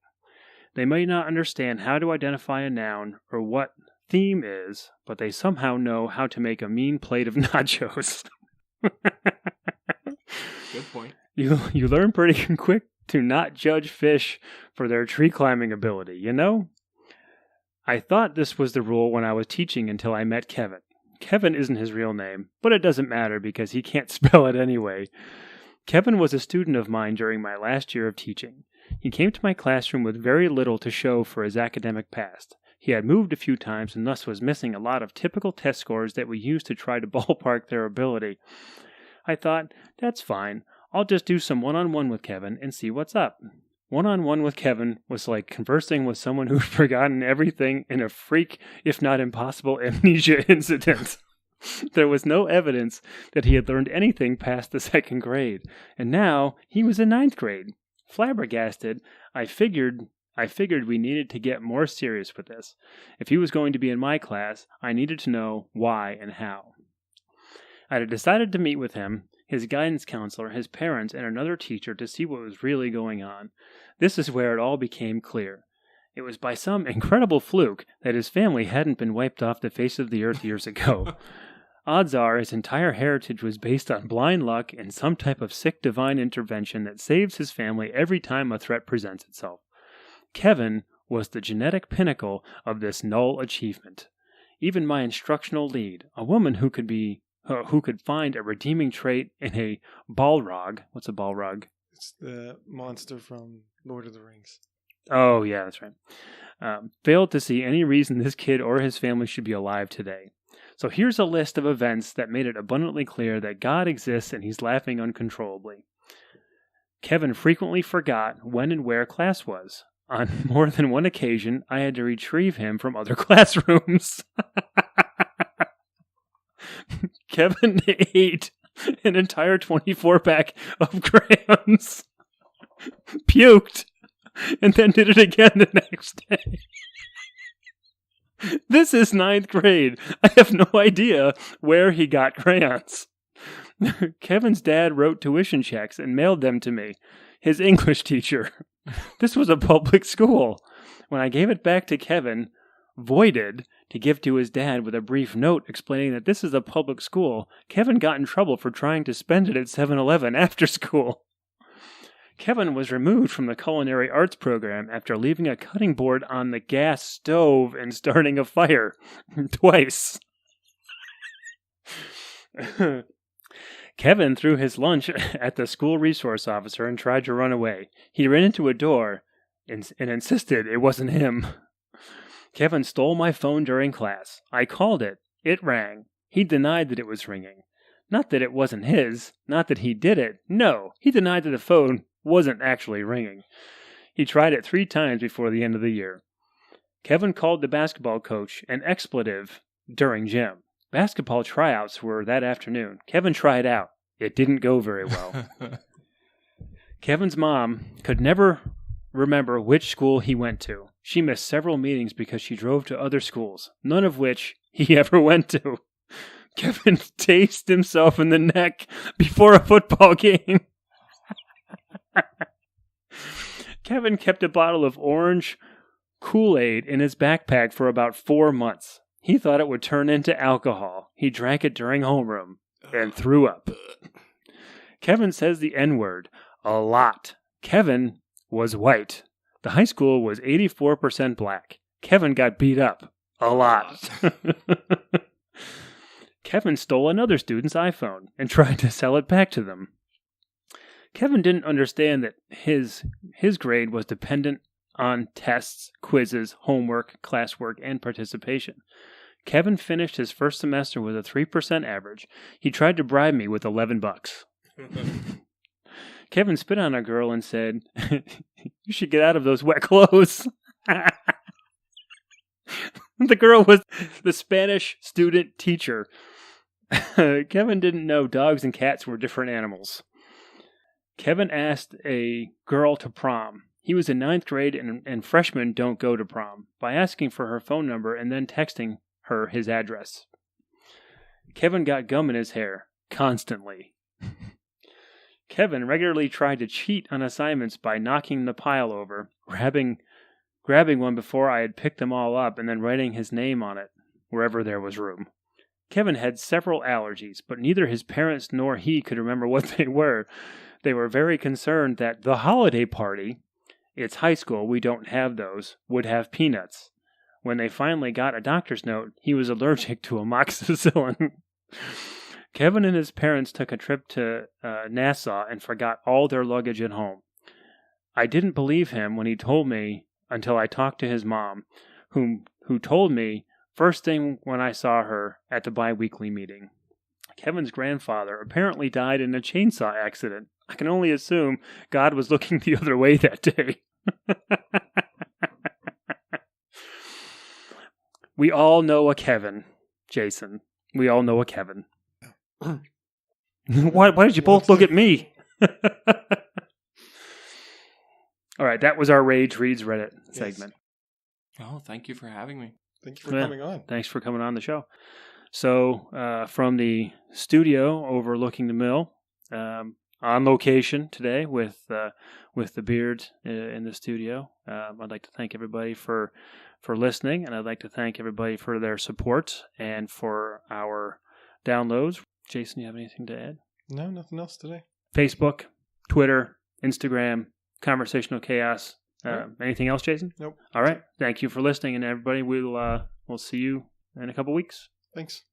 They may not understand how to identify a noun or what theme is, but they somehow know how to make a mean plate of nachos. Good point. You learn pretty quick to not judge fish for their tree climbing ability, you know? I thought this was the rule when I was teaching until I met Kevin. Kevin isn't his real name, but it doesn't matter because he can't spell it anyway. Kevin was a student of mine during my last year of teaching. He came to my classroom with very little to show for his academic past. He had moved a few times and thus was missing a lot of typical test scores that we use to try to ballpark their ability. I thought, that's fine. I'll just do some one-on-one with Kevin and see what's up. One-on-one with Kevin was like conversing with someone who'd forgotten everything in a freak, if not impossible, amnesia incident. There was no evidence that he had learned anything past the 2nd grade, and now he was in 9th grade. Flabbergasted, I figured we needed to get more serious with this. If he was going to be in my class, I needed to know why and how. I had decided to meet with him, his guidance counselor, his parents, and another teacher to see what was really going on. This is where it all became clear. It was by some incredible fluke that his family hadn't been wiped off the face of the earth years ago. Odds are his entire heritage was based on blind luck and some type of sick divine intervention that saves his family every time a threat presents itself. Kevin was the genetic pinnacle of this null achievement. Even my instructional lead, a woman who could find a redeeming trait in a Balrog. What's a Balrog? It's the monster from Lord of the Rings. Oh, yeah, that's right. Failed to see any reason this kid or his family should be alive today. So here's a list of events that made it abundantly clear that God exists and he's laughing uncontrollably. Kevin frequently forgot when and where class was. On more than one occasion, I had to retrieve him from other classrooms. Kevin ate an entire 24-pack of crayons, puked, and then did it again the next day. This is 9th grade. I have no idea where he got crayons. Kevin's dad wrote tuition checks and mailed them to me, his English teacher. This was a public school. When I gave it back to Kevin, voided, to give to his dad with a brief note explaining that this is a public school, Kevin got in trouble for trying to spend it at 7-Eleven after school. Kevin was removed from the culinary arts program after leaving a cutting board on the gas stove and starting a fire. Twice. Kevin threw his lunch at the school resource officer and tried to run away. He ran into a door and insisted it wasn't him. Kevin stole my phone during class. I called it. It rang. He denied that it was ringing. Not that it wasn't his. Not that he did it. No, he denied that the phone wasn't actually ringing. He tried it 3 times before the end of the year. Kevin called the basketball coach an expletive during gym. Basketball tryouts were that afternoon. Kevin tried out. It didn't go very well. Kevin's mom could never remember which school he went to. She missed several meetings because she drove to other schools, none of which he ever went to. Kevin tased himself in the neck before a football game. Kevin kept a bottle of orange Kool-Aid in his backpack for about 4 months. He thought it would turn into alcohol. He drank it during homeroom and threw up. Kevin says the N-word a lot. Kevin was white. The high school was 84% black. Kevin got beat up a lot. Kevin stole another student's iPhone and tried to sell it back to them. Kevin didn't understand that his grade was dependent on tests, quizzes, homework, classwork, and participation. Kevin finished his first semester with a 3% average. He tried to bribe me with $11. Kevin spit on a girl and said, "You should get out of those wet clothes." The girl was the Spanish student teacher. Kevin didn't know dogs and cats were different animals. Kevin asked a girl to prom. He was in 9th grade and freshmen don't go to prom, by asking for her phone number and then texting her his address. Kevin got gum in his hair, constantly. Kevin regularly tried to cheat on assignments by knocking the pile over, grabbing one before I had picked them all up, and then writing his name on it, wherever there was room. Kevin had several allergies, but neither his parents nor he could remember what they were. They were very concerned that the holiday party, it's high school, we don't have those, would have peanuts. When they finally got a doctor's note, he was allergic to amoxicillin. Kevin and his parents took a trip to Nassau and forgot all their luggage at home. I didn't believe him when he told me until I talked to his mom, who told me first thing when I saw her at the bi-weekly meeting. Kevin's grandfather apparently died in a chainsaw accident. I can only assume God was looking the other way that day. We all know a Kevin, Jason. We all know a Kevin. Why did you both look at me? All right, that was our Rage Reads Reddit segment. Oh, thank you for having me. Thank you for coming on. Thanks for coming on the show. So, from the studio overlooking the mill, on location today with the beard in the studio, I'd like to thank everybody for listening, and I'd like to thank everybody for their support and for our downloads. Jason, you have anything to add? No, nothing else today. Facebook, Twitter, Instagram, Conversational Chaos. Right. Anything else, Jason? Nope. All right. Thank you for listening, and everybody, we'll see you in a couple weeks. Thanks.